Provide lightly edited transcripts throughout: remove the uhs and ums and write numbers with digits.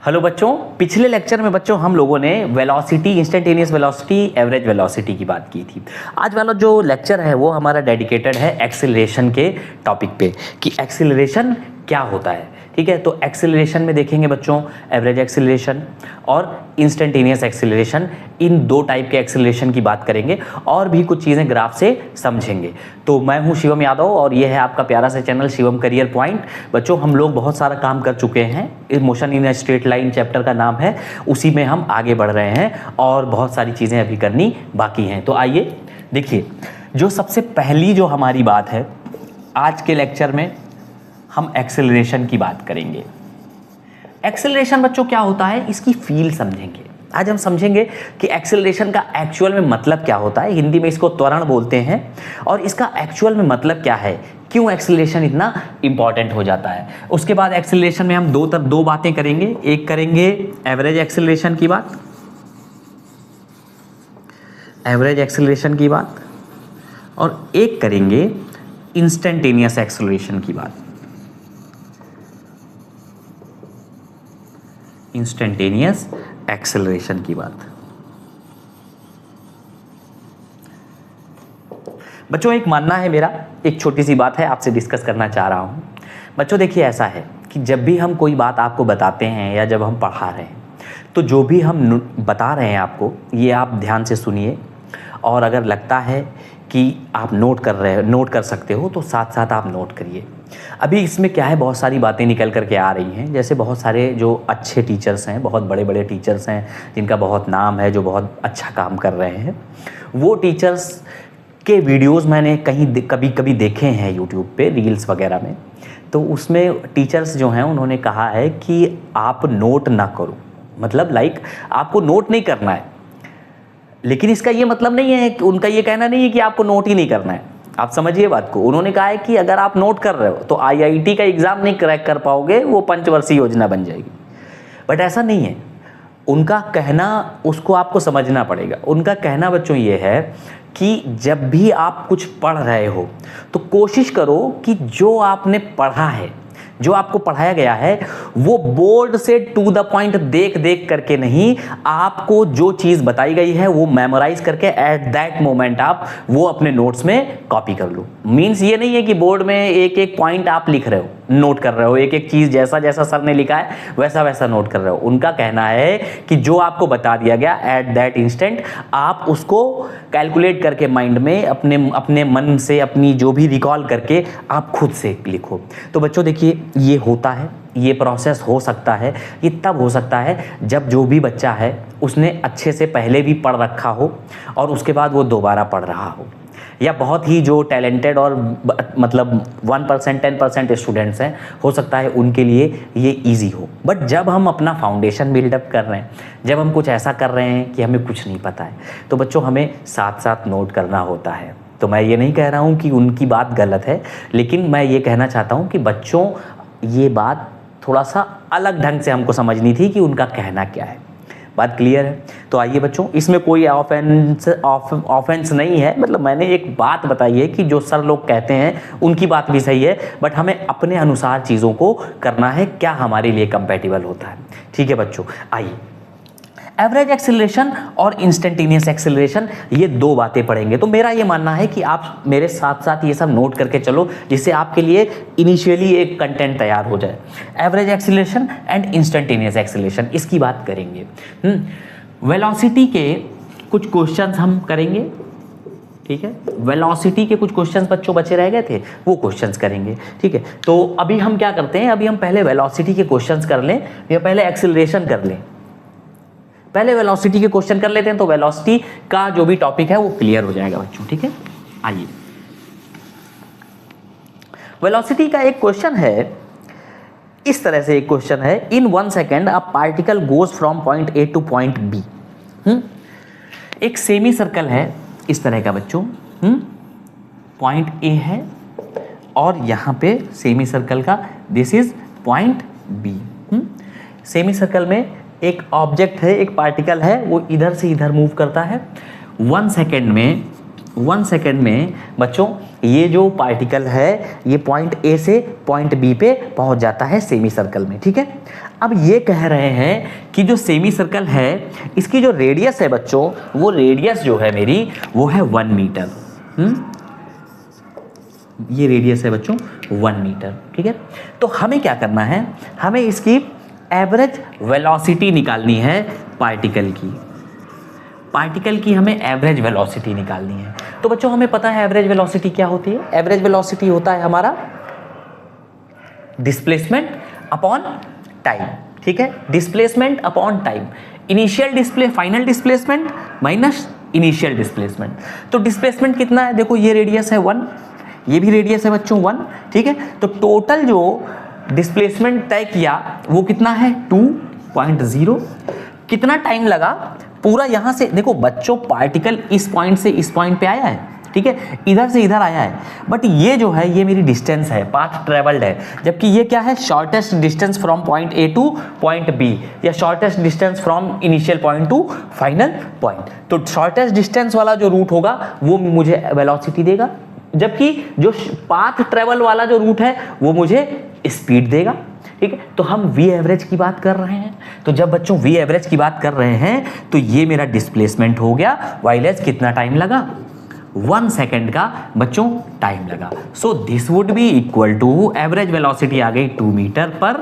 Hello बच्चों, पिछले lecture में बच्चों हम लोगों ने velocity, instantaneous velocity, average velocity की बात की थी। आज वाला जो लेक्चर है वो हमारा डेडिकेटेड है एक्सेलरेशन के टॉपिक पे कि एक्सेलरेशन क्या होता है। ठीक है, तो एक्सेलरेशन में देखेंगे बच्चों एवरेज एक्सेलरेशन और इंस्टेंटेनियस एक्सेलरेशन, इन दो टाइप के एक्सेलरेशन की बात करेंगे और भी कुछ चीज़ें ग्राफ से समझेंगे। तो मैं हूं शिवम यादव और ये है आपका प्यारा सा चैनल शिवम करियर पॉइंट। बच्चों हम लोग बहुत सारा काम कर चुके हैं, इस motion in straight line chapter का नाम है, उसी में हम आगे बढ़ रहे हैं और बहुत सारी चीज़ें अभी करनी बाकी हैं। तो आइए देखिए, जो सबसे पहली जो हमारी बात है आज के लेक्चर में हम एक्सेलरेशन की बात करेंगे। एक्सेलरेशन बच्चों क्या होता है, इसकी फील समझेंगे। आज हम समझेंगे कि एक्सेलरेशन का एक्चुअल में मतलब क्या होता है। हिंदी में इसको त्वरण बोलते हैं और इसका एक्चुअल में मतलब क्या है, क्यों एक्सेलरेशन इतना इंपॉर्टेंट हो जाता है। उसके बाद एक्सेलरेशन में हम दो बातें करेंगे। एक करेंगे एवरेज एक्सेलरेशन की बात, एवरेज एक्सेलरेशन की बात, और एक करेंगे इंस्टेंटेनियस एक्सेलरेशन की बात, इंस्टेंटेनियस एक्सेलरेशन की बात। बच्चों एक मानना है मेरा, एक छोटी सी बात है आपसे डिस्कस करना चाह रहा हूं। बच्चों देखिए, ऐसा है कि जब भी हम कोई बात आपको बताते हैं या जब हम पढ़ा रहे हैं, तो जो भी हम बता रहे हैं आपको, ये आप ध्यान से सुनिए और अगर लगता है कि आप नोट कर सकते हो तो साथ साथ आप नोट करिए। अभी इसमें क्या है, बहुत सारी बातें निकल करके आ रही हैं। जैसे बहुत सारे जो अच्छे टीचर्स हैं, बहुत बड़े बड़े टीचर्स हैं जिनका बहुत नाम है, जो बहुत अच्छा काम कर रहे हैं, वो टीचर्स के वीडियोस मैंने कभी कभी देखे हैं यूट्यूब पे, रील्स वगैरह में। तो उसमें टीचर्स जो हैं उन्होंने कहा है कि आप नोट ना करो, मतलब लाइक आपको नोट नहीं करना है। लेकिन इसका ये मतलब नहीं है कि उनका ये कहना नहीं है कि आपको नोट ही नहीं करना है। आप समझिए बात को। उन्होंने कहा है कि अगर आप नोट कर रहे हो तो आईआईटी का एग्जाम नहीं क्रैक कर पाओगे, वो पंचवर्षीय योजना बन जाएगी। बट ऐसा नहीं है उनका कहना, उसको आपको समझना पड़ेगा। उनका कहना बच्चों ये है कि जब भी आप कुछ पढ़ रहे हो तो कोशिश करो कि जो आपने पढ़ा है, जो आपको पढ़ाया गया है, वो बोर्ड से टू द पॉइंट देख देख करके नहीं, आपको जो चीज़ बताई गई है वो मेमोराइज करके एट दैट मोमेंट आप वो अपने नोट्स में कॉपी कर लो। मीन्स ये नहीं है कि बोर्ड में एक एक पॉइंट आप लिख रहे हो, नोट कर रहे हो, एक एक चीज़ जैसा जैसा सर ने लिखा है वैसा वैसा नोट कर रहे हो। उनका कहना है कि जो आपको बता दिया गया एट दैट इंस्टेंट, आप उसको कैलकुलेट करके माइंड में अपने मन से, अपनी जो भी रिकॉल करके आप खुद से लिखो। तो बच्चों देखिए, ये होता है, ये प्रोसेस हो सकता है, ये तब हो सकता है जब जो भी बच्चा है उसने अच्छे से पहले भी पढ़ रखा हो और उसके बाद वो दोबारा पढ़ रहा हो, या बहुत ही जो टैलेंटेड और मतलब 1% 10% स्टूडेंट्स हैं, हो सकता है उनके लिए ये इजी हो। बट जब हम अपना फाउंडेशन बिल्डअप कर रहे हैं, जब हम कुछ ऐसा कर रहे हैं कि हमें कुछ नहीं पता है, तो बच्चों हमें साथ साथ नोट करना होता है। तो मैं ये नहीं कह रहा हूँ कि उनकी बात गलत है, लेकिन मैं ये कहना चाहता हूँ कि बच्चों ये बात थोड़ा सा अलग ढंग से हमको समझनी थी कि उनका कहना क्या है। बात क्लियर है? तो आइए बच्चों, इसमें कोई ऑफेंस नहीं है, मतलब मैंने एक बात बताई है कि जो सर लोग कहते हैं उनकी बात भी सही है, बट हमें अपने अनुसार चीज़ों को करना है, क्या हमारे लिए कंपैटिबल होता है। ठीक है बच्चों, आइए एवरेज एक्सेलरेशन और इंस्टेंटेनियस एक्सेलरेशन, ये दो बातें पढ़ेंगे। तो मेरा ये मानना है कि आप मेरे साथ साथ ये सब नोट करके चलो, जिससे आपके लिए इनिशियली एक कंटेंट तैयार हो जाए। Average acceleration and instantaneous acceleration, इसकी बात करेंगे। वेलोसिटी के कुछ क्वेश्चंस हम करेंगे। ठीक है, वेलोसिटी के कुछ क्वेश्चंस बच्चों बचे रह गए थे, वो क्वेश्चंस करेंगे। ठीक है, तो अभी हम क्या करते हैं, अभी हम पहले वेलोसिटी के क्वेश्चंस कर लें या पहले एक्सेलरेशन कर लें? पहले वेलोसिटी के क्वेश्चन कर लेते हैं, तो वेलोसिटी का जो भी टॉपिक है वो क्लियर हो जाएगा बच्चों। ठीक है, आइए वेलोसिटी का एक क्वेश्चन है, इस तरह से एक क्वेश्चन है, in 1 second a particle goes from point A to point B. एक सेमी सर्कल है इस तरह का बच्चों, पॉइंट ए है और यहां पे सेमी सर्कल का this is point B. Semi circle में एक ऑब्जेक्ट है, एक पार्टिकल है, वो इधर से इधर मूव करता है 1 सेकेंड में बच्चों ये जो पार्टिकल है ये पॉइंट ए से पॉइंट बी पे पहुंच जाता है सेमी सर्कल में, ठीक है। अब ये कह रहे हैं कि जो सेमी सर्कल है इसकी जो रेडियस है बच्चों, वो रेडियस जो है मेरी वो है 1 मीटर। ये रेडियस है बच्चों 1 मीटर, ठीक है। तो हमें क्या करना है, हमें इसकी एवरेज वेलोसिटी निकालनी है पार्टिकल की हमें एवरेज वेलोसिटी निकालनी है। तो बच्चों हमें पता है एवरेज वेलोसिटी क्या होती है। एवरेज वेलोसिटी होता है हमारा डिस्प्लेसमेंट अपॉन टाइम, ठीक है। Displacement upon time, final displacement minus initial displacement. तो डिस्प्लेसमेंट कितना है, देखो ये रेडियस है 1, ये भी रेडियस है बच्चों 1, ठीक है। तो टोटल जो डिस्प्लेसमेंट तय किया वो कितना है 2.0। कितना टाइम लगा पूरा, यहां से देखो बच्चों पार्टिकल इस पॉइंट से इस पॉइंट पे आया है, ठीक है, इधर से इधर आया है, बट ये जो है ये मेरी डिस्टेंस है, पाथ ट्रेवल्ड है, जबकि ये क्या है shortest distance from point A to point B, या shortest distance from initial point to final point. तो शॉर्टेस्ट डिस्टेंस वाला जो रूट होगा वो मुझे वेलोसिटी देगा, जबकि जो पाथ ट्रेवल वाला जो रूट है वो मुझे स्पीड देगा, ठीक है। तो हम वी एवरेज की बात कर रहे हैं। तो जब बच्चों वी एवरेज की बात कर रहे हैं तो ये मेरा डिस्प्लेसमेंट हो गया, वाइलेज कितना टाइम लगा 1 सेकेंड का बच्चों टाइम लगा। So this would be equal to average velocity आ गई 2 मीटर पर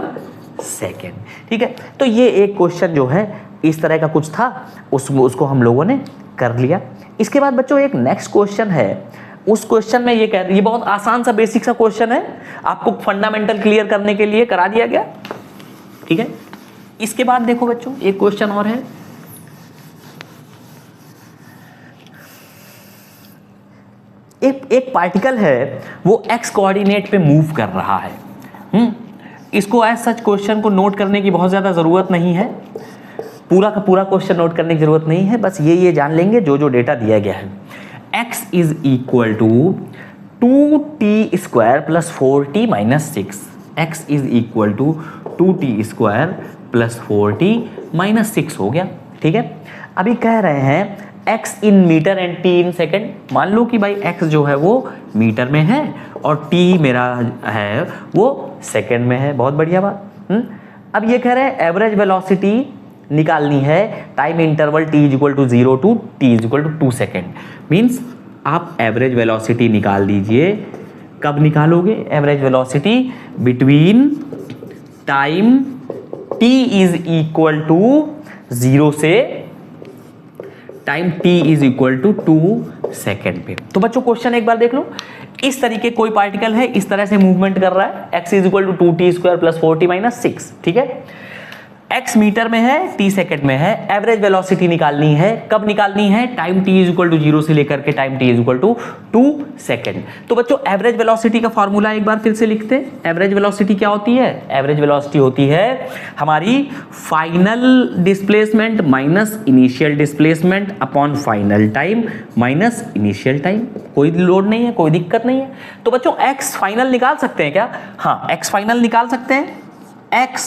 सेकेंड, ठीक है। तो ये एक क्वेश्चन जो है इस तरह का कुछ था, उसको हम लोगों ने कर लिया। इसके बाद बच्चों एक नेक्स्ट क्वेश्चन है, उस क्वेश्चन में ये कह रही है, ये बहुत आसान सा बेसिक सा क्वेश्चन है, आपको फंडामेंटल क्लियर करने के लिए करा दिया गया, ठीक है। इसके बाद देखो बच्चों एक क्वेश्चन और है, एक पार्टिकल है वो एक्स कोऑर्डिनेट पे मूव कर रहा है। इसको एज सच क्वेश्चन को नोट करने की बहुत ज्यादा जरूरत नहीं है, पूरा का पूरा क्वेश्चन नोट करने की जरूरत नहीं है, बस ये जान लेंगे जो डेटा दिया गया है। x is equal to 2t square plus 4t minus 6। x is equal to 2t square plus 4t minus 6 हो गया, ठीक है। अभी कह रहे हैं x in metre and t in second. मान लो कि भाई x जो है वो मीटर में है और t मेरा है वो सेकेंड में है, बहुत बढ़िया बात। अब ये कह रहे हैं एवरेज वेलोसिटी निकालनी है time interval t is equal to 0 to t is equal to 2 second. Means आप एवरेज वेलोसिटी निकाल दीजिए। कब निकालोगे average velocity? Between time t is equal to 0 से time t is equal to 2 second पे। तो बच्चों क्वेश्चन एक बार देख लो, इस तरीके कोई पार्टिकल है इस तरह से मूवमेंट कर रहा है, x is equal to 2t square plus 4t minus 6, ठीक है। x मीटर में है, t सेकंड में है, एवरेज वेलोसिटी निकालनी है। कब निकालनी है? Time t is equal to 0 से लेकर के time t is equal to 2 second. तो बच्चों एवरेज वेलोसिटी का फॉर्मूला एक बार फिर से लिखते हैं। एवरेज वेलोसिटी क्या होती है? एवरेज वेलोसिटी होती है हमारी final displacement minus initial displacement upon final time minus initial time. कोई लोड नहीं है, कोई दिक्कत नहीं है। तो बच्चों x फाइनल निकाल सकते हैं क्या? हाँ, x फाइनल निकाल सकते हैं। x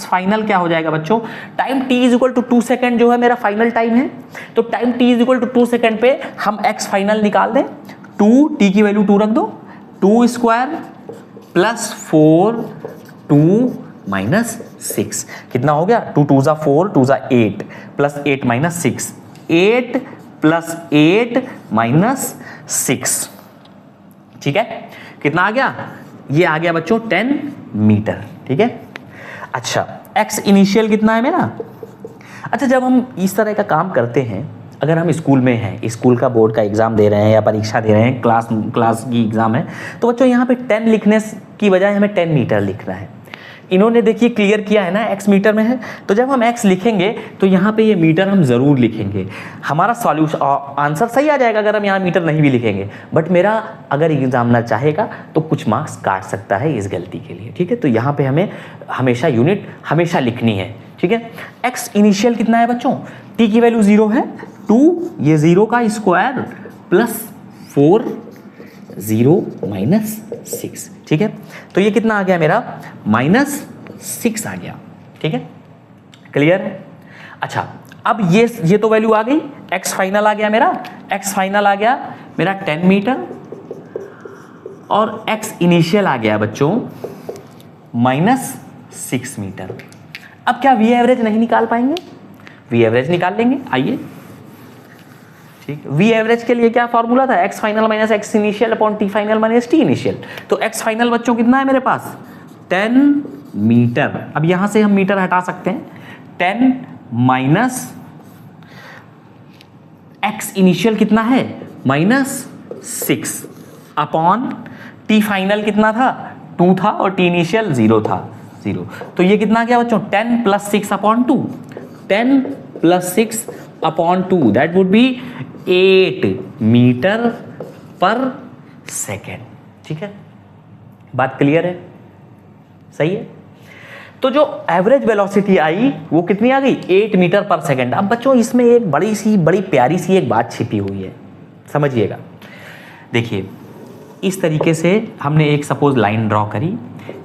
फाइनल क्या हो जाएगा बच्चों? Time t is equal to 2 second जो है मेरा फाइनल टाइम है, तो time t is equal to 2 second पे हम x फाइनल निकाल दें। 2 t की वैल्यू 2 रख दो, 2 स्क्वायर प्लस 4 2 माइनस 6 कितना हो गया? 2 2 जा 4 2 जा 8 प्लस 8 माइनस 6, 8 प्लस 8 माइनस 6, ठीक है। कितना आ गया? ये आ गया बच्चों 10 मीटर, ठीक है। अच्छा, x इनिशियल कितना है मेरा? अच्छा, जब हम इस तरह का काम करते हैं, अगर हम स्कूल में हैं, स्कूल का बोर्ड का एग्जाम दे रहे हैं या परीक्षा दे रहे हैं, क्लास की एग्जाम है, तो बच्चों यहाँ पे 10 लिखने की बजाय हमें 10 मीटर लिखना है। इन्होंने देखिए क्लियर किया है ना, x मीटर में है, तो जब हम x लिखेंगे तो यहाँ पे ये मीटर हम जरूर लिखेंगे। हमारा सॉल्यूशन आंसर सही आ जाएगा अगर हम यहाँ मीटर नहीं भी लिखेंगे, बट मेरा अगर एग्जामिनर चाहेगा तो कुछ मार्क्स काट सकता है इस गलती के लिए, ठीक है। तो यहाँ पे हमें हमेशा यूनिट हमेशा लिखनी है, ठीक है। x इनिशियल कितना है बच्चों? t की वैल्यू 0 है, 2 ये 0 का स्क्वायर प्लस 4 0 माइनस 6, ठीक है। तो ये कितना आ गया मेरा? माइनस 6 आ गया, ठीक है। क्लियर है? अच्छा, अब ये तो वैल्यू आ गई, x फाइनल आ गया मेरा, x फाइनल आ गया मेरा 10 मीटर, और x इनिशियल आ गया बच्चों -6 मीटर। अब क्या वी एवरेज नहीं निकाल पाएंगे? वी एवरेज निकाल लेंगे, आइए। ठीक, वी एवरेज के लिए क्या फॉर्मूला था? x final minus x initial upon t final minus t initial. तो x फाइनल बच्चों कितना है मेरे पास? 10 मीटर। अब यहां से हम मीटर हटा सकते हैं। 10 माइनस x इनिशियल कितना है? -6 अपॉन t फाइनल कितना था? 2 था और t इनिशियल 0 था, 0। तो ये कितना गया बच्चों? 10 + 6 upon 2, 10 + 6 upon 2, that would be 8 metre per second. ठीक है, बात क्लियर है? सही है। तो जो एवरेज वेलोसिटी आई वो कितनी आ गई? 8 मीटर पर सेकेंड। अब बच्चों इसमें एक बड़ी प्यारी सी एक बात छिपी हुई है, समझिएगा। देखिए, इस तरीके से हमने एक सपोज लाइन ड्रॉ करी,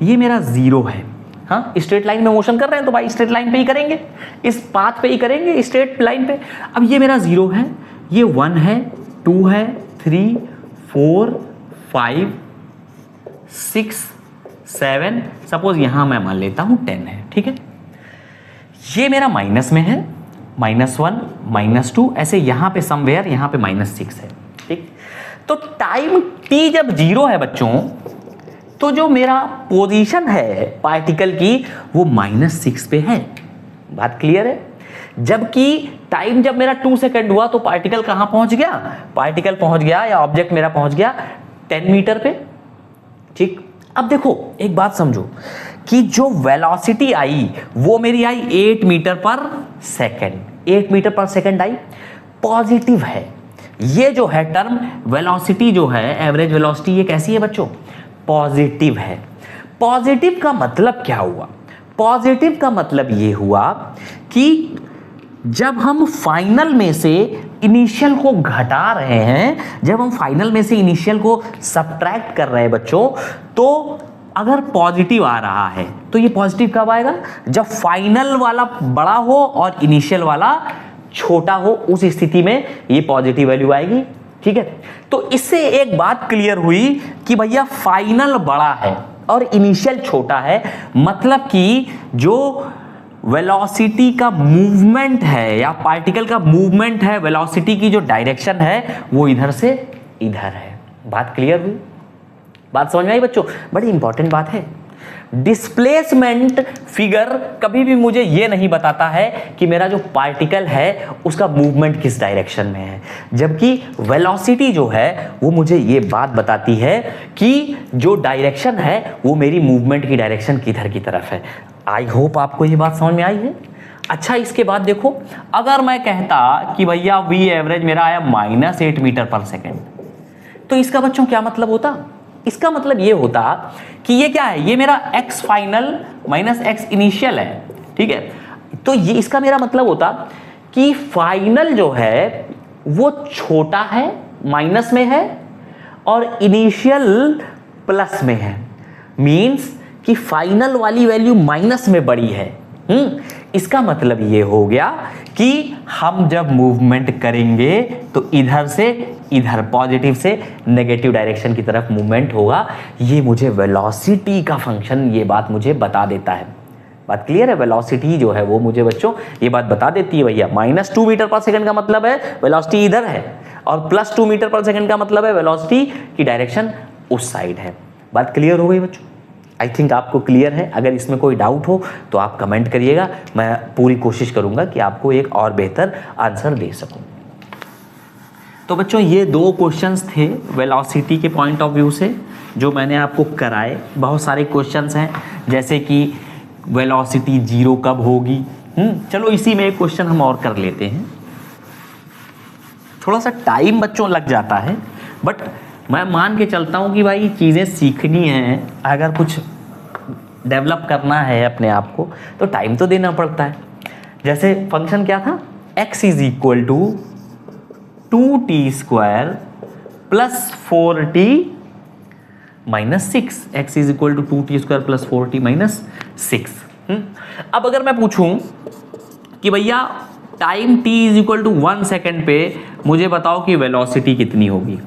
ये मेरा 0 है। हाँ, स्ट्रेट लाइन में मोशन कर रहे हैं तो भाई स्ट्रेट लाइन पे ही करेंगे, इस पाथ पे ही करेंगे, स्ट्रेट लाइन पे। अब ये मेरा 0 है, ये 1 है, 2 है, 3, 4, 5, 6, 7, सपोज यहां मैं मान लेता हूं 10 है। ठीक है, ये मेरा माइनस में है, -1, -2, ऐसे यहां पे समवेयर यहां पे -6 है। ठीक, तो टाइम t जब 0 है बच्चों, तो जो मेरा पोजीशन है पार्टिकल की वो -6 पे है। बात क्लियर है? जबकि टाइम जब मेरा 2 सेकंड हुआ तो पार्टिकल कहां पहुंच गया? पार्टिकल पहुंच गया या ऑब्जेक्ट मेरा पहुंच गया 10 मीटर पे। ठीक, अब देखो एक बात समझो कि जो वेलोसिटी आई वो मेरी आई 8 metre per second. 8 metre per second आई, पॉजिटिव है। ये जो है टर्म वेलोसिटी जो है, एवरेज वेलोसिटी, ये कैसी है बच्चों? पॉजिटिव है। पॉजिटिव का मतलब क्या हुआ? पॉजिटिव का मतलब ये हुआ कि जब हम फाइनल में से इनिशियल को घटा रहे हैं, जब हम फाइनल में से इनिशियल को सब्ट्रैक्ट कर रहे हैं बच्चों, तो अगर पॉजिटिव आ रहा है तो ये पॉजिटिव कब आएगा? जब फाइनल वाला बड़ा हो और इनिशियल वाला छोटा हो, उस स्थिति में ये पॉजिटिव वैल्यू आएगी। ठीक है, तो इससे एक बात क्लियर हुई कि भैया फाइनल बड़ा है और इनिशियल छोटा है, मतलब कि जो वेलोसिटी का मूवमेंट है या पार्टिकल का मूवमेंट है, वेलोसिटी की जो डायरेक्शन है वो इधर से इधर है। बात क्लियर हुई? बात समझ में आई बच्चों? बड़ी इंपॉर्टेंट बात है। डिस्प्लेसमेंट फिगर कभी भी मुझे ये नहीं बताता है कि मेरा जो पार्टिकल है उसका मूवमेंट किस डायरेक्शन में है, जबकि वेलोसिटी जो है वो मुझे ये बात बताती है कि जो डायरेक्शन है वो मेरी मूवमेंट की डायरेक्शन किधर की तरफ है। आई होप आपको ये बात समझ में आई है। अच्छा, इसके बाद देखो, अगर मैं कहता कि भैया वी एवरेज मेरा आया -8 मीटर पर सेकेंड, तो इसका बच्चों क्या मतलब होता? इसका मतलब ये होता कि ये क्या है? ये मेरा x final minus x initial है। ठीक है, तो ये इसका मेरा मतलब होता कि फाइनल जो है वो छोटा है, माइनस में है, और इनिशियल प्लस में है। मींस कि फाइनल वाली वैल्यू माइनस में बड़ी है। इसका मतलब ये हो गया कि हम जब मूवमेंट करेंगे तो इधर से इधर, पॉजिटिव से नेगेटिव डायरेक्शन की तरफ मूवमेंट होगा। ये मुझे वेलोसिटी का फंक्शन ये बात मुझे बता देता है। बात क्लियर है? वेलोसिटी जो है वो मुझे बच्चों ये बात बता देती है भैया -2 मीटर पर सेकंड का मतलब है वेलोसिटी इधर है, और +2 मीटर पर सेकंड का मतलब है वेलोसिटी की डायरेक्शन उस साइड है। बात क्लियर हो गई बच्चों? आई थिंक आपको क्लियर है। अगर इसमें कोई डाउट हो तो आप कमेंट करिएगा, मैं पूरी कोशिश करूंगा कि आपको एक और बेहतर आंसर दे सकूं। तो बच्चों ये 2 क्वेश्चंस थे वेलोसिटी के पॉइंट ऑफ व्यू से जो मैंने आपको कराए। बहुत सारे क्वेश्चंस हैं, जैसे कि वेलोसिटी 0 कब होगी। चलो इसी में एक क्वेश्चन हम और कर लेते हैं। थोड़ा सा टाइम बच्चों लग जाता है, बट मैं मान के चलता हूँ कि भाई चीज़ें सीखनी हैं, अगर कुछ डेवलप करना है अपने आप को तो टाइम तो देना पड़ता है। जैसे फंक्शन क्या था? x is equal to 2t² plus 4t minus 6। x is equal to 2t² plus 4t minus 6। अब अगर मैं पूछूं कि भैया time t is equal to 1 second पे मुझे बताओ कि वेलोसिटी कितनी होगी।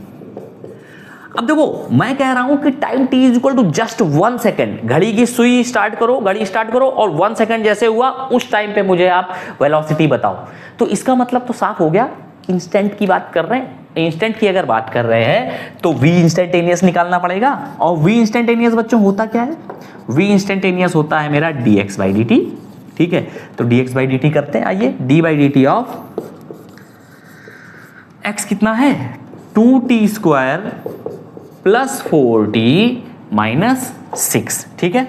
अब देखो मैं कह रहा हूं कि time t is equal to just 1 second, घड़ी की सुई स्टार्ट करो, घड़ी स्टार्ट करो और 1 सेकेंड जैसे हुआ उस टाइम पे मुझे आप वेलोसिटी बताओ। तो इसका मतलब तो साफ हो गया, इंस्टेंट की बात कर रहे हैं। इंस्टेंट की अगर बात कर रहे हैं तो v इंस्टेंटेनियस निकालना पड़ेगा, और v इंस्टेंटेनियस बच्चों होता क्या है, v इंस्टेंटेनियस होता है मेरा dx बाई dt। ठीक है, तो dx बाई dt करते हैं, आइए d by dt of x कितना है 2t square plus 4t minus 6। ठीक है,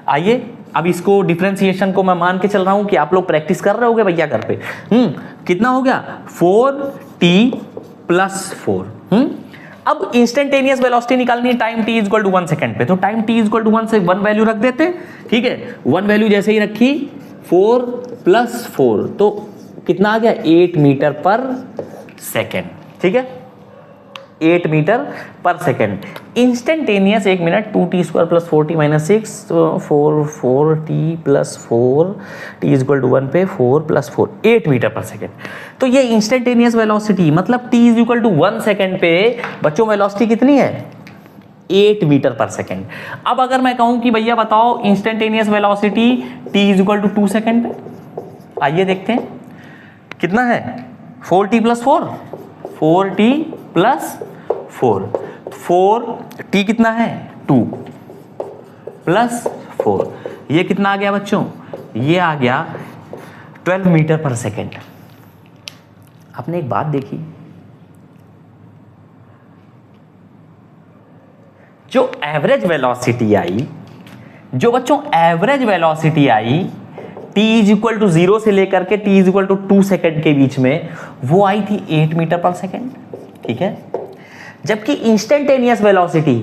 आइए अब इसको डिफरेंशिएशन को मैं मान के चल रहा हूं कि आप लोग प्रैक्टिस कर रहे होगे भैया घर पे। कितना हो गया 4t प्लस 4। अब इंस्टेंटेनियस वेलोसिटी निकालनी है time t equal to 1 second पे, तो टाइम t इक्वल टू 1 से 1 वैल्यू रख देते। ठीक है, 1 वैल्यू जैसे ही रखी 4 प्लस 4 तो कितना आ गया 8 मीटर पर सेकेंड। ठीक है, 8 metre per second. Instantaneous 1 minute 2t square plus 4t minus 6, तो 4t plus 4t equal to 1 पे 4 प्लस 4 8 मीटर पर सेकेंड। तो ये इंस्टेंटेनियस वेलोसिटी मतलब t is equal to 1 second पे बच्चों वेलोसिटी कितनी है 8 मीटर पर सेकेंड। अब अगर मैं कहूं कि भैया बताओ instantaneous velocity t is equal to 2 second पे, आइए देखते हैं कितना है 4t plus 4, 4t plus 4t कितना है 2 प्लस 4, ये कितना आ गया बच्चों, ये आ गया 12 मीटर पर सेकेंड। आपने एक बात देखी, जो एवरेज वेलोसिटी आई, जो बच्चों एवरेज वेलोसिटी आई t इज इक्वल टू 0 से लेकर के t is equal to 2 second के बीच में, वो आई थी 8 मीटर पर सेकेंड। ठीक है, जबकि instantaneous velocity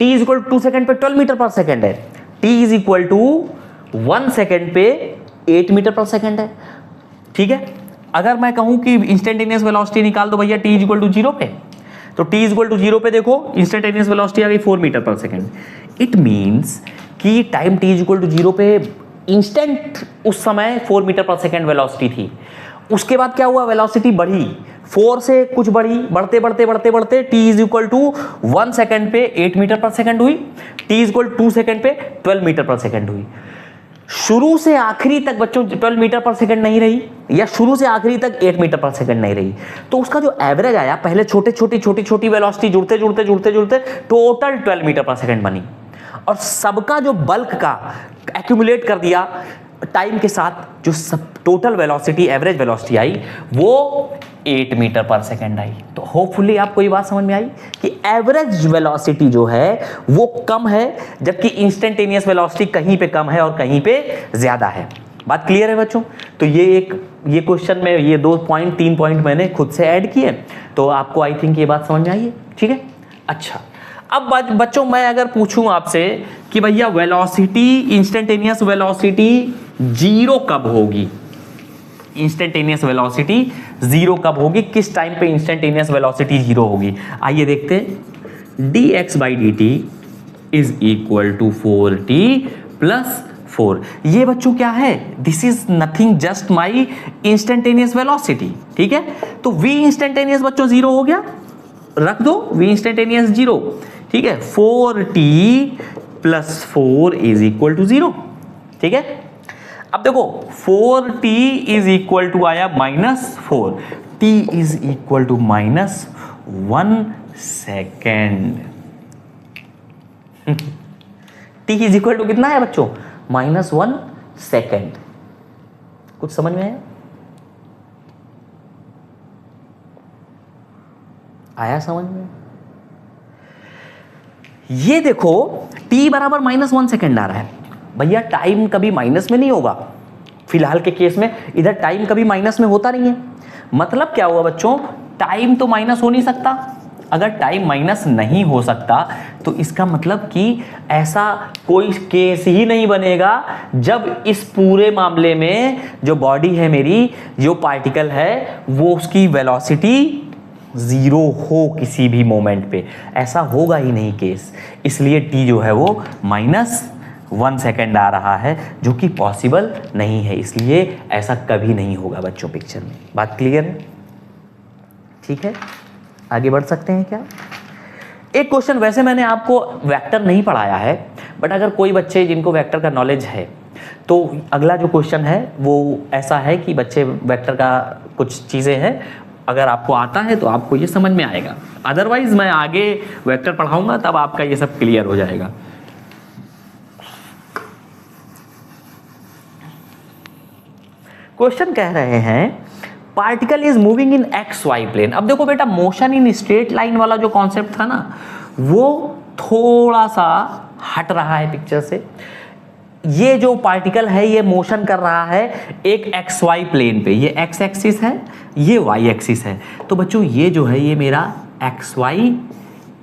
t is equal to 2 second पे 12 मीटर पर सेकेंड है, t is equal to 1 second पे 8 मीटर पर सेकेंड है। ठीक है, अगर मैं कहूं कि इंस्टेंटेनियस वेलोसिटी निकाल दो भैया t इज इक्वल टू 0 पे, तो t इज इक्वल टू 0 पे देखो इंस्टेंटेनियस वेलोसिटी आ गई 4 metre per second. It means कि time t is equal to 0 पे इंस्टेंट उस समय 4 मीटर पर सेकेंड वेलोसिटी थी। उसके बाद क्या हुआ, वेलोसिटी बढ़ी, 4 से कुछ बढ़ी, बढ़ते बढ़ते बढ़ते बढ़ते t is equal to 1 second पे 8 मीटर पर सेकेंड हुई, t इज इक्वल 2 सेकेंड पे 12 मीटर पर सेकेंड हुई। शुरू से आखिरी तक बच्चों 12 मीटर पर सेकेंड नहीं रही, या शुरू से आखिरी तक 8 मीटर पर सेकेंड नहीं रही। तो उसका जो एवरेज आया, पहले छोटे छोटी छोटी छोटी वेलोसिटी जुड़ते जुड़ते जुड़ते जुड़ते टोटल 12 मीटर पर सेकेंड बनी, और सबका जो बल्क का एक्यूमुलेट कर दिया टाइम के साथ, जो सब टोटल वेलोसिटी एवरेज वेलोसिटी आई वो 8 मीटर पर सेकेंड आई। तो होपफुली आपको ये बात समझ में आई कि एवरेज वेलोसिटी जो है वो कम है, जबकि इंस्टेंटेनियस वेलोसिटी कहीं पे कम है और कहीं पे ज्यादा है। बात क्लियर है बच्चों? तो ये क्वेश्चन में ये 3 पॉइंट मैंने खुद से ऐड किए, तो आपको आई थिंक ये बात समझ में आई है। ठीक है, अच्छा अब बच्चों मैं अगर पूछूं आपसे कि भैया वेलोसिटी इंस्टेंटेनियस वेलोसिटी 0 कब होगी, इंस्टेंटेनियस वेलोसिटी 0 कब होगी, किस टाइम पे इंस्टेंटेनियस वेलोसिटी 0 होगी, आइए देखते हैं। dx by dt is equal to 4t plus 4। ये बच्चों क्या है, this is nothing just my instantaneous velocity. ठीक है, तो v इंस्टेंटेनियस बच्चों 0 हो गया, रख दो v इंस्टेंटेनियस 0। ठीक है, 4t plus 4 is equal to 0। ठीक है, अब देखो 4t इज इक्वल टू आया -4, t is equal to -1 second. t is equal to कितना है बच्चों, -1 सेकेंड। कुछ समझ में आया समझ में? ये देखो t बराबर -1 सेकेंड आ रहा है भैया, टाइम कभी माइनस में नहीं होगा। फिलहाल के केस में इधर टाइम कभी माइनस में होता नहीं है। मतलब क्या हुआ बच्चों, टाइम तो माइनस हो नहीं सकता। अगर टाइम माइनस नहीं हो सकता तो इसका मतलब कि ऐसा कोई केस ही नहीं बनेगा जब इस पूरे मामले में जो बॉडी है मेरी, जो पार्टिकल है, वो उसकी वेलोसिटी 0 हो किसी भी मोमेंट पे। ऐसा होगा ही नहीं केस, इसलिए t जो है वो -1 सेकेंड आ रहा है, जो कि पॉसिबल नहीं है। इसलिए ऐसा कभी नहीं होगा बच्चों पिक्चर में। बात क्लियर है? ठीक है, आगे बढ़ सकते हैं क्या? एक क्वेश्चन, वैसे मैंने आपको वेक्टर नहीं पढ़ाया है, बट अगर कोई बच्चे जिनको वेक्टर का नॉलेज है तो अगला जो क्वेश्चन है वो ऐसा है कि बच्चे वेक्टर का कुछ चीज़ें हैं, अगर आपको आता है तो आपको ये समझ में आएगा, अदरवाइज मैं आगे वेक्टर पढ़ाऊंगा तब आपका ये सब क्लियर हो जाएगा। क्वेश्चन कह रहे हैं particle is moving in x y plane. अब देखो बेटा, मोशन इन स्ट्रेट लाइन वाला जो कॉन्सेप्ट था ना, वो थोड़ा सा हट रहा है पिक्चर से। ये जो पार्टिकल है ये मोशन कर रहा है एक एक्स वाई प्लेन पे, ये एक्स एक्सिस है, ये वाई एक्सिस है। तो बच्चों ये जो है ये मेरा एक्स वाई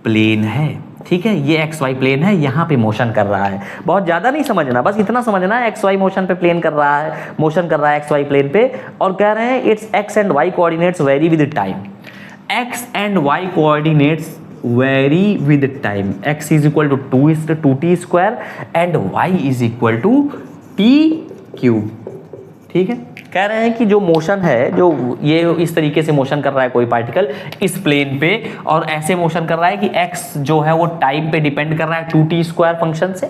प्लेन है, ठीक है, ये एक्स वाई प्लेन है, यहाँ पे मोशन कर रहा है। बहुत ज़्यादा नहीं समझना, बस इतना समझना है एक्स वाई मोशन पे प्लेन कर रहा है, मोशन कर रहा है एक्स वाई प्लेन पे, और कह रहे हैं it's x and y coordinates vary with time. X and y coordinates vary with time. X is equal to 2t square and y is equal to t cube, ठीक है। कह रहे हैं कि जो मोशन है, जो ये इस तरीके से मोशन कर रहा है कोई पार्टिकल इस प्लेन पे, और ऐसे मोशन कर रहा है कि x जो है वो टाइम पे डिपेंड कर रहा है 2t स्क्वायर फंक्शन से,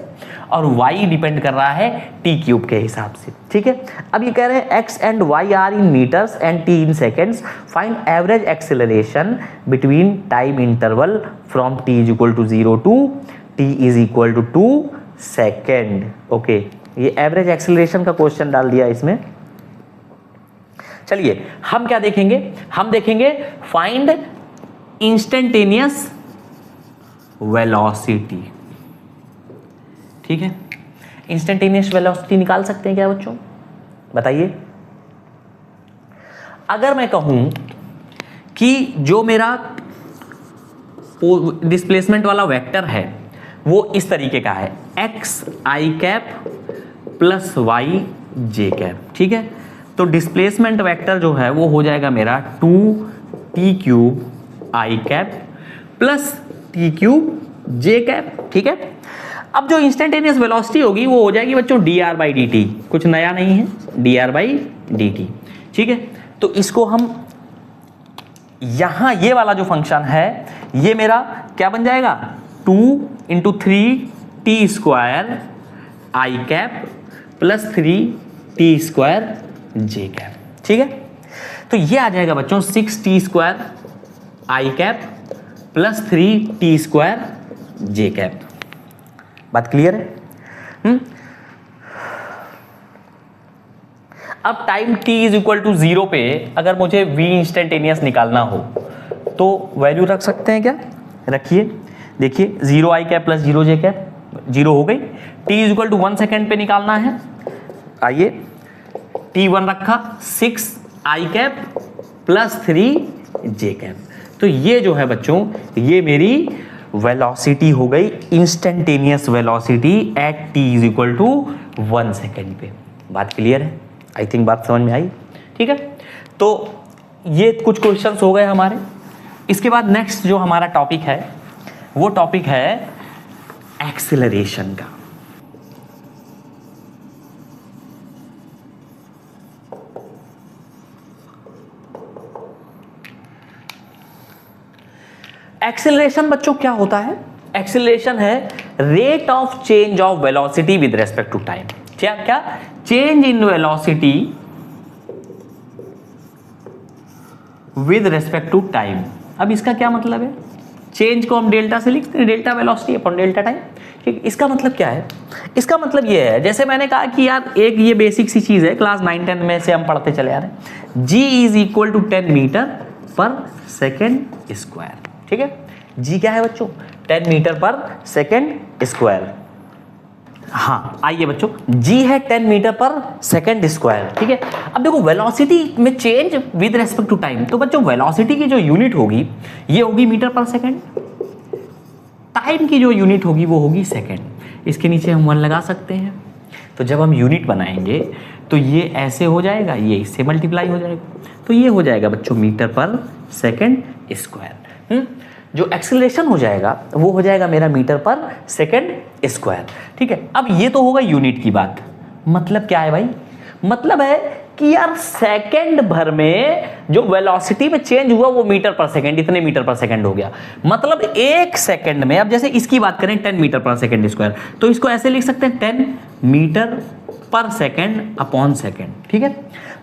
और y डिपेंड कर रहा है t क्यूब के हिसाब से, ठीक है। अब ये कह रहे हैं x and y are in metres and t in seconds, find average acceleration between time interval from t is equal to 0 to t is equal to 2 second. Okay, ये एवरेज एक्सेलरेशन का क्वेश्चन डाल दिया इसमें। चलिए हम क्या देखेंगे, हम देखेंगे फाइंड इंस्टेंटेनियस वेलोसिटी, ठीक है। इंस्टेंटेनियस वेलोसिटी निकाल सकते हैं क्या बच्चों, बताइए। अगर मैं कहूं कि जो मेरा डिस्प्लेसमेंट वाला वेक्टर है वो इस तरीके का है, एक्स आई कैप प्लस वाई जे कैप, ठीक है। तो डिस्प्लेसमेंट वेक्टर जो है वो हो जाएगा मेरा 2t क्यूब आई कैप प्लस t क्यूब जे कैप, ठीक है। अब जो इंस्टेंटेनियस वेलोसिटी होगी वो हो जाएगी बच्चों dr बाई डी टी, कुछ नया नहीं है, dr बाई डी टी, ठीक है। तो इसको हम यहां ये वाला जो फंक्शन है ये मेरा क्या बन जाएगा, 2 into 3t square i cap plus 3t square j cap, ठीक है। तो ये आ जाएगा बच्चों 6t square i cap plus 3t square j cap. बात क्लियर है? अब time t is equal to 0 पे अगर मुझे v इंस्टेंटेनियस निकालना हो तो वैल्यू रख सकते हैं क्या, रखिए, देखिए 0 i cap plus 0 j cap, 0 हो गई। t is equal to 1 second पे निकालना है, आइए t1 रखा, 6 i cap plus 3 j cap. तो ये जो है बच्चों ये मेरी वेलोसिटी हो गई, instantaneous velocity at t is equal to 1 second पे। बात क्लियर है? आई थिंक बात समझ में आई, ठीक है। तो ये कुछ क्वेश्चंस हो गए हमारे। इसके बाद नेक्स्ट जो हमारा टॉपिक है वो टॉपिक है एक्सेलरेशन का। एक्सेलरेशन बच्चों क्या होता है? एक्सेलरेशन है rate of change of velocity with respect to time. क्या क्या? Change in velocity with respect to time. अब इसका क्या मतलब है? चेंज को हम डेल्टा से लिखते हैं, delta velocity upon delta time, ठीक। इसका मतलब क्या है? इसका मतलब ये है, जैसे मैंने कहा कि यार एक ये बेसिक सी चीज है, क्लास 9-10 में से हम पढ़ते चले आ रहे हैं, g is equal to 10 metre per second square, ठीक है। g क्या है बच्चों? 10 मीटर पर सेकेंड स्क्वायर। हाँ आइए बच्चों, g है 10 मीटर पर सेकेंड स्क्वायर, ठीक है। अब देखो वेलोसिटी में change with respect to time, तो बच्चों वेलोसिटी की जो यूनिट होगी ये होगी मीटर पर सेकेंड, टाइम की जो यूनिट होगी वो होगी सेकेंड। इसके नीचे हम 1 लगा सकते हैं। तो जब हम यूनिट बनाएंगे तो ये ऐसे हो जाएगा, ये इससे मल्टीप्लाई हो जाएगा, तो ये हो जाएगा बच्चों मीटर पर सेकेंड स्क्वायर। जो एक्सेलरेशन हो जाएगा वो हो जाएगा मेरा मीटर पर सेकेंड स्क्वायर, ठीक है। अब ये तो होगा यूनिट की बात। मतलब क्या है भाई? मतलब है कि यार सेकंड भर में जो वेलोसिटी में चेंज हुआ वो मीटर पर सेकंड, इतने मीटर पर सेकंड हो गया। मतलब एक सेकंड में, अब जैसे इसकी बात करें 10 मीटर पर सेकंड स्क्वायर, तो इसको ऐसे लिख सकते हैं 10 metre per second upon second, ठीक है।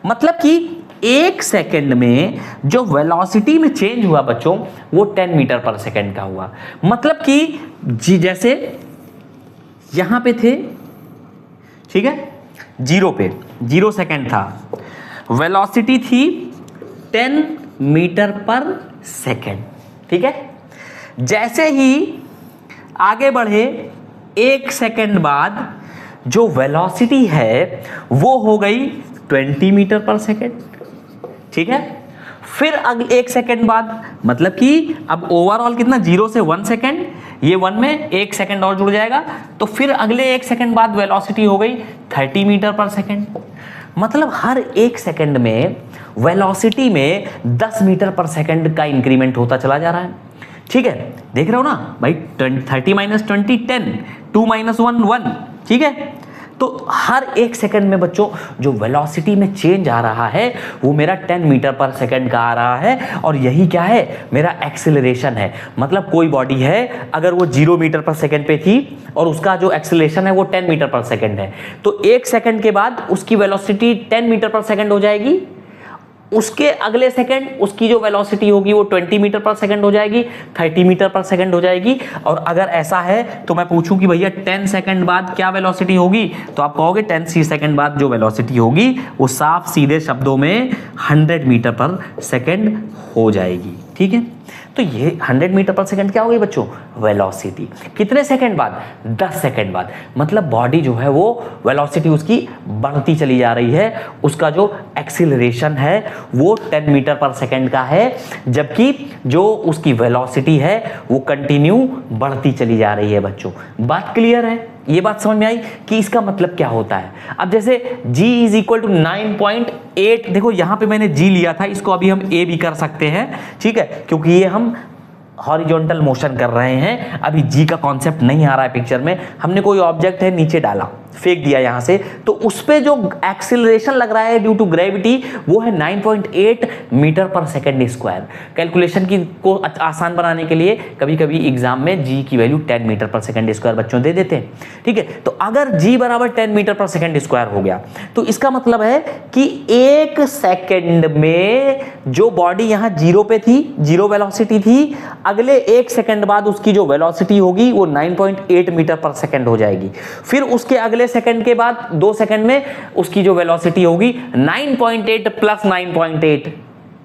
मतलब कि एक सेकंड में जो वेलोसिटी में चेंज हुआ बच्चों वो 10 मीटर पर सेकंड का हुआ। मतलब कि जैसे यहां पे थे, ठीक है, जीरो पे, 0 सेकंड था, वेलोसिटी थी 10 मीटर पर सेकंड, ठीक है। जैसे ही आगे बढ़े एक सेकंड बाद जो वेलोसिटी है वो हो गई 20 मीटर पर सेकंड, ठीक है। फिर एक सेकंड बाद, मतलब कि अब ओवरऑल कितना, 0 से 1 सेकंड, ये 1 में 1 सेकंड और जुड़ जाएगा, तो फिर अगले 1 सेकंड बाद वेलोसिटी हो गई 30 मीटर पर सेकंड। मतलब हर 1 सेकंड में वेलोसिटी में 10 मीटर पर सेकंड का इंक्रीमेंट होता चला जा रहा है, ठीक है। देख रहे हो ना भाई, 30 माइनस 20 10, 2 माइनस 1 1, ठीक है। तो हर 1 सेकंड में बच्चों जो वेलोसिटी में चेंज आ रहा है वो मेरा 10 मीटर पर सेकंड का आ रहा है, और यही क्या है, मेरा एक्सेलरेशन है। मतलब कोई बॉडी है, अगर वो 0 मीटर पर सेकंड पे थी और उसका जो एक्सेलरेशन है वो 10 मीटर पर सेकंड है, तो 1 सेकंड के बाद उसकी वेलोसिटी 10 मीटर पर सेकंड हो जाएगी, उसके अगले सेकंड उसकी जो वेलोसिटी होगी वो 20 मीटर पर सेकंड हो जाएगी, 30 मीटर पर सेकंड हो जाएगी। और अगर ऐसा है तो मैं पूछूं कि भैया 10 सेकंड बाद क्या वेलोसिटी होगी, तो आप कहोगे 10 सेकंड बाद जो वेलोसिटी होगी वो साफ सीधे शब्दों में 100 मीटर पर सेकंड हो जाएगी, ठीक है। तो ये 100 मीटर पर सेकंड क्या हो गई बच्चों, वेलोसिटी। कितने सेकंड बाद, 10 सेकंड बाद। मतलब बॉडी जो है वो वेलोसिटी उसकी बढ़ती चली जा रही है, उसका जो एक्सीलरेशन है वो 10 मीटर पर सेकंड का है, जबकि जो उसकी वेलोसिटी है वो कंटिन्यू बढ़ती चली जा रही है बच्चों। बात क्लियर है, ये बात समझ में आई कि इसका मतलब क्या होता है। अब जैसे g इज इक्वल टू 9.8, देखो यहां पे मैंने g लिया था, इसको अभी हम a भी कर सकते हैं, ठीक है, क्योंकि ये हम हॉरिजॉन्टल मोशन कर रहे हैं। अभी g का कॉन्सेप्ट नहीं आ रहा है पिक्चर में, हमने कोई ऑब्जेक्ट है नीचे डाला, फेंक दिया यहां से, तो उस पे जो एक्सीलरेशन लग रहा है ड्यू टू ग्रेविटी वो है 9.8 metre per second square. Calculation की को आसान बनाने के लिए कभी कभी एग्जाम में g की value 10 metre per second square बच्चों दे देते हैं, ठीक है। तो अगर g बराबर 10 मीटर पर सेकंड स्क्वायर हो गया तो इसका मतलब है कि 1 सेकंड में जो बॉडी यहां 0 पे थी, 0 वेलोसिटी थी, अगले 1 सेकंड बाद उसकी जो वेलोसिटी होगी वो 9.8 मीटर पर सेकंड हो जाएगी। फिर उसके अगले सेकंड के बाद 2 सेकंड में उसकी जो वेलोसिटी होगी 9.8 प्लस 9.8,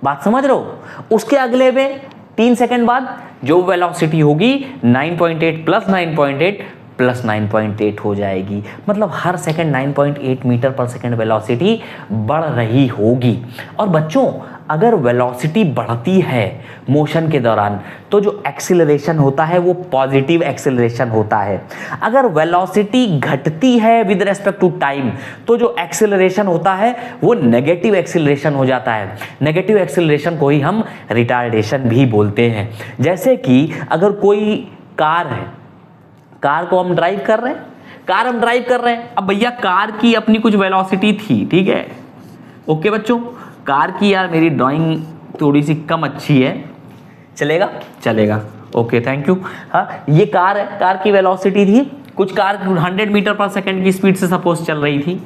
बात समझ रहे हो। उसके अगले में 3 सेकंड बाद जो वेलोसिटी होगी 9.8 प्लस 9.8 प्लस 9.8 हो जाएगी। मतलब हर second 9.8 metre per second velocity बढ़ रही होगी। और बच्चों अगर वेलोसिटी बढ़ती है मोशन के दौरान तो जो एक्सीलरेशन होता है वो पॉजिटिव एक्सीलरेशन होता है। अगर वेलोसिटी घटती है विद रेस्पेक्ट टू टाइम तो जो एक्सीलरेशन होता है वो नेगेटिव एक्सीलरेशन हो जाता है। नेगेटिव एक्सीलरेशन को ही हम रिटार्डेशन भी बोलते हैं। जैसे कि अगर कोई कार है, कार को हम ड्राइव कर रहे हैं, अब भैया कार की अपनी कुछ वेलोसिटी थी, ठीक है, ओके बच्चों। कार की यार मेरी ड्राइंग थोड़ी सी कम अच्छी है, चलेगा, ओके थैंक यू। हाँ, ये कार है, कार की वेलोसिटी थी कुछ, कार 100 मीटर पर सेकंड की स्पीड से सपोज चल रही थी।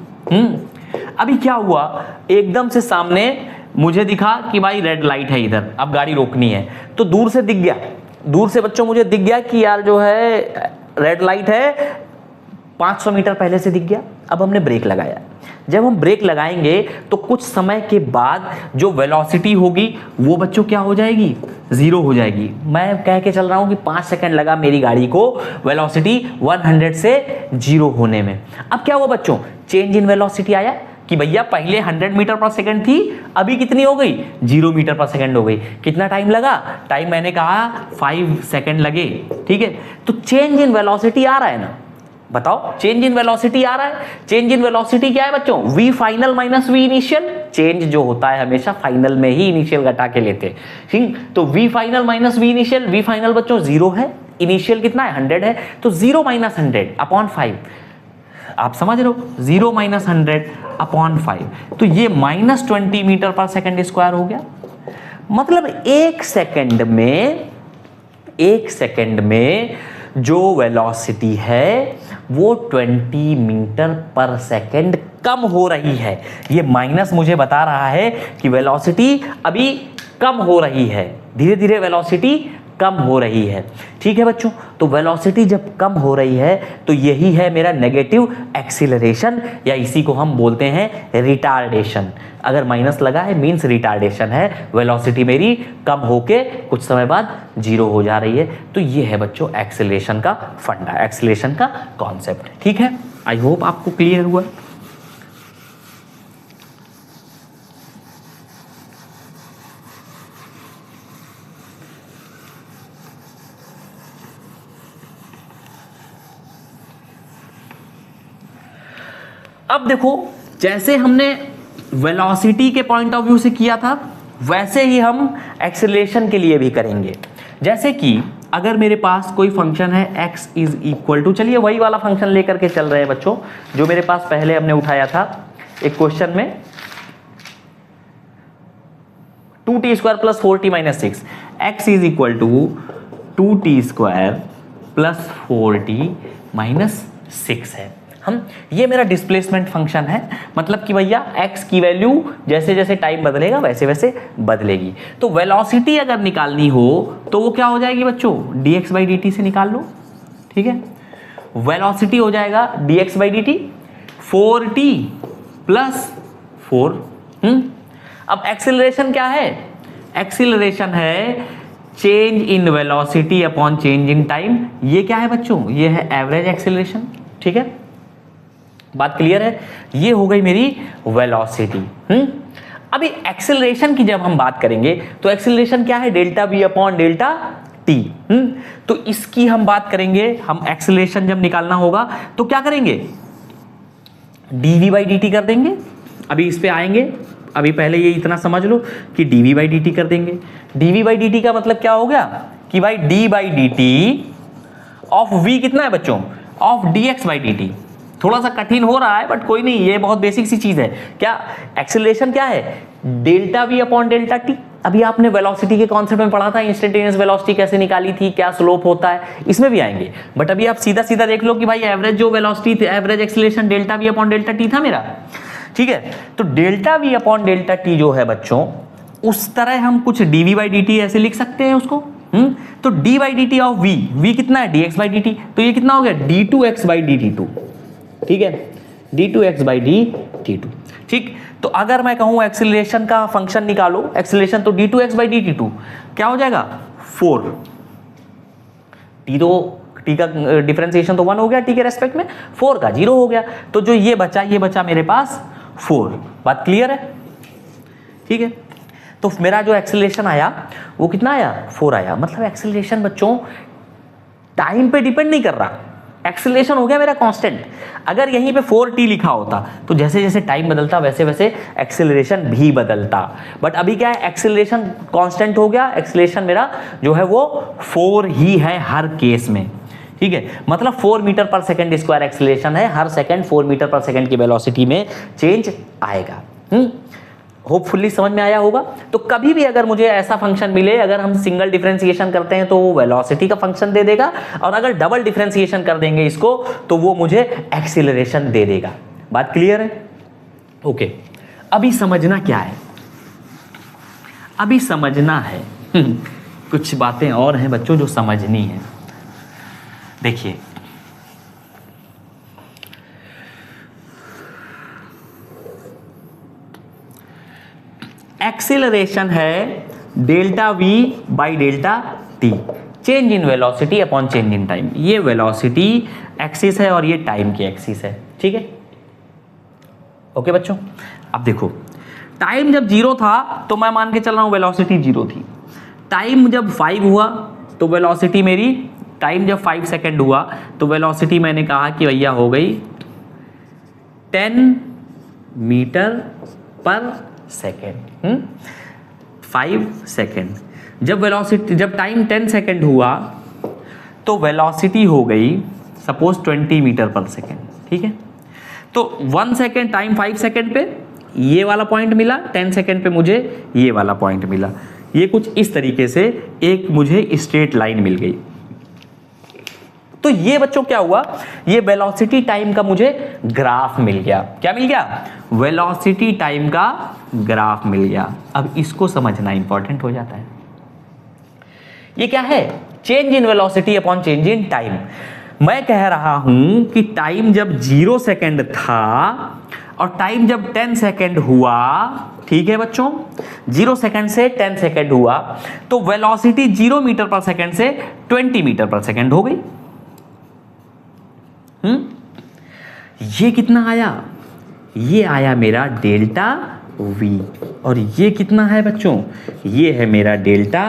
अभी क्या हुआ, एकदम से सामने मुझे दिखा कि भाई रेड लाइट है इधर, अब गाड़ी रोकनी है, तो दूर से दिख गया, दूर से बच्चों मुझे दिख गया कि यार जो है रेड लाइट है, 500 मीटर पहले से दिख गया। अब हमने ब्रेक लगाया, जब हम ब्रेक लगाएंगे तो कुछ समय के बाद जो वेलोसिटी होगी वो बच्चों क्या हो जाएगी, 0 हो जाएगी। मैं कह के चल रहा हूं कि 5 सेकंड लगा मेरी गाड़ी को वेलोसिटी 100 से 0 होने में। अब क्या हुआ बच्चों, चेंज इन वेलोसिटी आया कि भैया पहले 100 मीटर पर सेकंड थी, अभी कितनी हो गई, 0 मीटर पर सेकंड हो गई। कितना टाइम लगा, टाइम मैंने कहा 5 सेकंड लगे, ठीक है। तो चेंज इन वेलोसिटी आ रहा है ना, बताओ, चेंज इन वेलोसिटी आ रहा है। चेंज इन वेलोसिटी क्या है बच्चों, v final minus v initial. Change जो होता है हमेशा फाइनल में ही इनिशियल घटा के लेते हैं, ठीक। तो v final minus v initial, v final बच्चों 0 है, इनिशियल कितना है 100 है, तो 0 माइनस 100 अपॉन 5, आप समझ रहे हो, 0 माइनस 100 अपॉन 5, तो ये -20 मीटर पर सेकेंड स्क्वायर हो गया। मतलब एक सेकंड में जो वेलोसिटी है वो 20 मीटर पर सेकेंड कम हो रही है। ये माइनस मुझे बता रहा है कि वेलोसिटी अभी कम हो रही है, धीरे धीरे वेलोसिटी कम हो रही है। ठीक है बच्चों, तो वेलोसिटी जब कम हो रही है तो यही है मेरा नेगेटिव एक्सीलरेशन, या इसी को हम बोलते हैं रिटार्डेशन। अगर माइनस लगा है मींस रिटार्डेशन है, वेलोसिटी मेरी कम होके कुछ समय बाद जीरो हो जा रही है। तो ये है बच्चों एक्सीलरेशन का फंडा, एक्सीलरेशन का कॉन्सेप्ट। ठीक है, आई होप आपको क्लियर हुआ। अब देखो, जैसे हमने वेलोसिटी के पॉइंट ऑफ व्यू से किया था वैसे ही हम एक्सेलरेशन के लिए भी करेंगे। जैसे कि अगर मेरे पास कोई फंक्शन है x इज इक्वल टू, चलिए वही वाला फंक्शन लेकर के चल रहे हैं बच्चों जो मेरे पास पहले हमने उठाया था एक क्वेश्चन में, 2t square plus 4t minus 6, x is equal to 2t square plus 4t minus 6 है। हम ये मेरा डिस्प्लेसमेंट फंक्शन है, मतलब कि भैया x की वैल्यू जैसे जैसे टाइम बदलेगा वैसे वैसे बदलेगी। तो वेलोसिटी अगर निकालनी हो तो वो क्या हो जाएगी बच्चों, dx बाई dt से निकाल लो। ठीक है, वेलोसिटी हो जाएगा dx by dt 4t plus 4। अब एक्सीलरेशन क्या है, एक्सीलरेशन है change in velocity upon change in time. ये क्या है बच्चों, ये है एवरेज एक्सीलरेशन। ठीक है, बात क्लियर है। ये हो गई मेरी वेलोसिटी। अभी एक्सेलरेशन की जब हम बात करेंगे तो एक्सेलरेशन क्या है, delta v upon delta t। तो इसकी हम बात करेंगे, हम एक्सेलरेशन जब निकालना होगा तो क्या करेंगे, dv बाई dt कर देंगे। अभी इस पे आएंगे, अभी पहले ये इतना समझ लो कि dv बाई dt कर देंगे। dv बाई dt का मतलब क्या हो गया कि भाई d by dt of v कितना है बच्चों, ऑफ dx बाई dt। थोड़ा सा कठिन हो रहा है बट कोई नहीं, ये बहुत बेसिक सी चीज है। क्या एक्सेलरेशन क्या है, delta v upon delta t। अभी आपने वेलोसिटी के कॉन्सेप्ट में पढ़ा था, इंस्टेंटेनियस वेलोसिटी कैसे निकाली थी, क्या स्लोप होता है, इसमें भी आएंगे। बट अभी आप सीधा सीधा देख लो कि भाई एवरेज जो वेलोसिटी थी, average acceleration delta v upon delta t था मेरा। ठीक है, तो delta v upon delta t जो है बच्चों, उस तरह हम कुछ dv बाई dt ऐसे लिख सकते हैं उसको। तो d by dt of v कितना है, dx बाई dt, तो ये कितना हो गया d2x बाई dt2। ठीक है, d2x बाई dt2। ठीक, तो अगर मैं कहूं एक्सीलरेशन का फंक्शन निकालो, एक्सीलरेशन तो d2x बाई dt2 क्या हो जाएगा 4। t का डिफरेंशिएशन तो 1 हो गया, t के रेस्पेक्ट में 4 का 0 हो गया। तो जो ये बचा मेरे पास 4। बात क्लियर है। ठीक है, तो मेरा जो एक्सीलरेशन आया वो कितना आया, 4 आया। मतलब एक्सीलरेशन बच्चों टाइम पे डिपेंड नहीं कर रहा, एक्सेलरेशन हो गया मेरा कांस्टेंट। अगर यहीं पे 4t लिखा होता तो जैसे जैसे टाइम बदलता वैसे वैसे एक्सेलरेशन भी बदलता। बट अभी क्या है, एक्सेलरेशन कांस्टेंट हो गया, एक्सेलरेशन मेरा जो है वो 4 ही है हर केस में। ठीक है, मतलब 4 metre per second square acceleration है, हर सेकेंड 4 मीटर पर सेकेंड की वेलोसिटी में चेंज आएगा। होपफुली समझ में आया होगा। तो कभी भी अगर मुझे ऐसा फंक्शन मिले, अगर हम सिंगल डिफरेंशिएशन करते हैं तो वो वेलोसिटी का फंक्शन दे देगा, और अगर डबल डिफरेंशिएशन कर देंगे इसको तो वो मुझे एक्सीलरेशन दे देगा। बात क्लियर है। ओके, अभी समझना क्या है, अभी समझना है कुछ बातें और हैं बच्चों जो समझनी है। देखिए, एक्सीलरेशन है delta v by delta t, change in velocity upon change in time. ये वेलोसिटी एक्सिस है और ये टाइम की एक्सिस है। ठीक है, ओके बच्चों। अब देखो, टाइम जब 0 था तो मैं मान के चल रहा हूं वेलोसिटी 0 थी। टाइम जब 5 हुआ तो वेलोसिटी मेरी, टाइम जब 5 सेकेंड हुआ तो वेलोसिटी मैंने कहा कि भैया हो गई 10 मीटर पर सेकेंड। 5 सेकेंड, जब वेलोसिटी, जब टाइम 10 सेकेंड हुआ तो वेलोसिटी हो गई सपोज 20 मीटर पर सेकेंड। ठीक है, तो 1 सेकेंड टाइम 5 सेकेंड पे ये वाला पॉइंट मिला, 10 सेकेंड पे मुझे ये वाला पॉइंट मिला। ये कुछ इस तरीके से एक मुझे स्ट्रेट लाइन मिल गई। तो ये बच्चों क्या हुआ, ये वेलोसिटी टाइम का मुझे ग्राफ मिल गया। क्या मिल गया? वेलोसिटी टाइम का ग्राफ मिल गया। अब इसको समझना इंपॉर्टेंट हो जाता है। ये क्या है? Change in velocity upon change in time. मैं कह रहा हूं कि टाइम जब 0 सेकेंड था और टाइम जब 10 सेकेंड हुआ, ठीक है बच्चों, 0 सेकेंड से 10 सेकेंड हुआ, तो वेलोसिटी 0 मीटर पर सेकेंड से 20 मीटर पर सेकेंड हो गई। ये कितना आया? ये आया मेरा डेल्टा वी। और ये कितना है बच्चों? ये है मेरा डेल्टा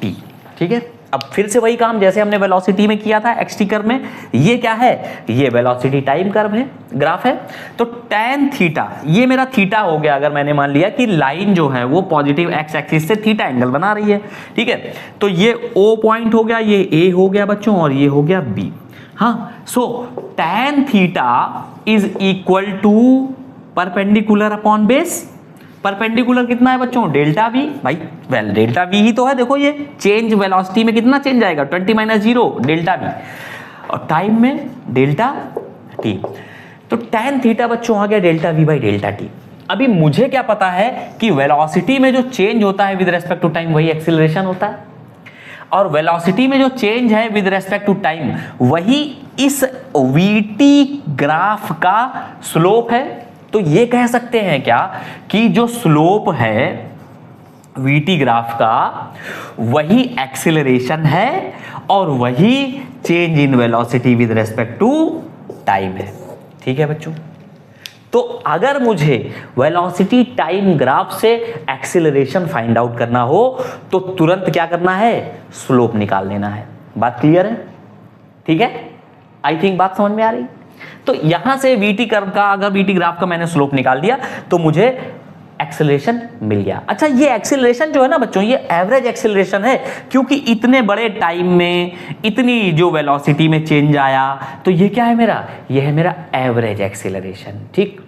टी। ठीक है, अब फिर से वही काम जैसे हमने वेलोसिटी में किया था एक्सटी कर्व में। ये क्या है? ये वेलोसिटी टाइम कर्व है, ग्राफ है। तो tan थीटा, ये मेरा थीटा हो गया। अगर मैंने मान लिया कि लाइन जो है वो पॉजिटिव एक्स एक्सिस से थीटा एंगल बना रही है, ठीक है, तो ये O पॉइंट हो गया, ये A हो गया बच्चों, और ये हो गया B। हाँ, so tan theta is equal to perpendicular upon base. Perpendicular कितना है बच्चों? Delta v. भाई वेल डेल्टा वी ही तो है। देखो ये चेंज वेलोसिटी में कितना चेंज आएगा? 20 - 0 डेल्टा वी, और टाइम में डेल्टा टी। तो tan थीटा बच्चों आ गया delta we by delta T. अभी मुझे क्या पता है कि वेलोसिटी में जो चेंज होता है विद रेस्पेक्ट टू टाइम वही एक्सीलरेशन होता है, और वेलोसिटी में जो चेंज है विद रेस्पेक्ट टू टाइम वही इस वीटी ग्राफ का स्लोप है। तो ये कह सकते हैं क्या कि जो स्लोप है वीटी ग्राफ का वही एक्सीलरेशन है और वही change in velocity with respect to time है। ठीक है बच्चों, तो अगर मुझे वेलोसिटी टाइम ग्राफ से एक्सीलरेशन फाइंड आउट करना हो तो तुरंत क्या करना है? स्लोप निकाल लेना है। बात क्लियर है? ठीक है, आई थिंक बात समझ में आ रही। तो यहां से वीटी कर्व का, अगर वीटी ग्राफ का मैंने स्लोप निकाल दिया तो मुझे एक्सीलरेशन मिल गया। अच्छा, ये एक्सीलरेशन जो है ना बच्चों, ये एवरेज एक्सीलरेशन है, क्योंकि इतने बड़े टाइम में इतनी जो वेलोसिटी में चेंज आया, तो ये क्या है मेरा? ये है मेरा एवरेज एक्सीलरेशन। ठीक,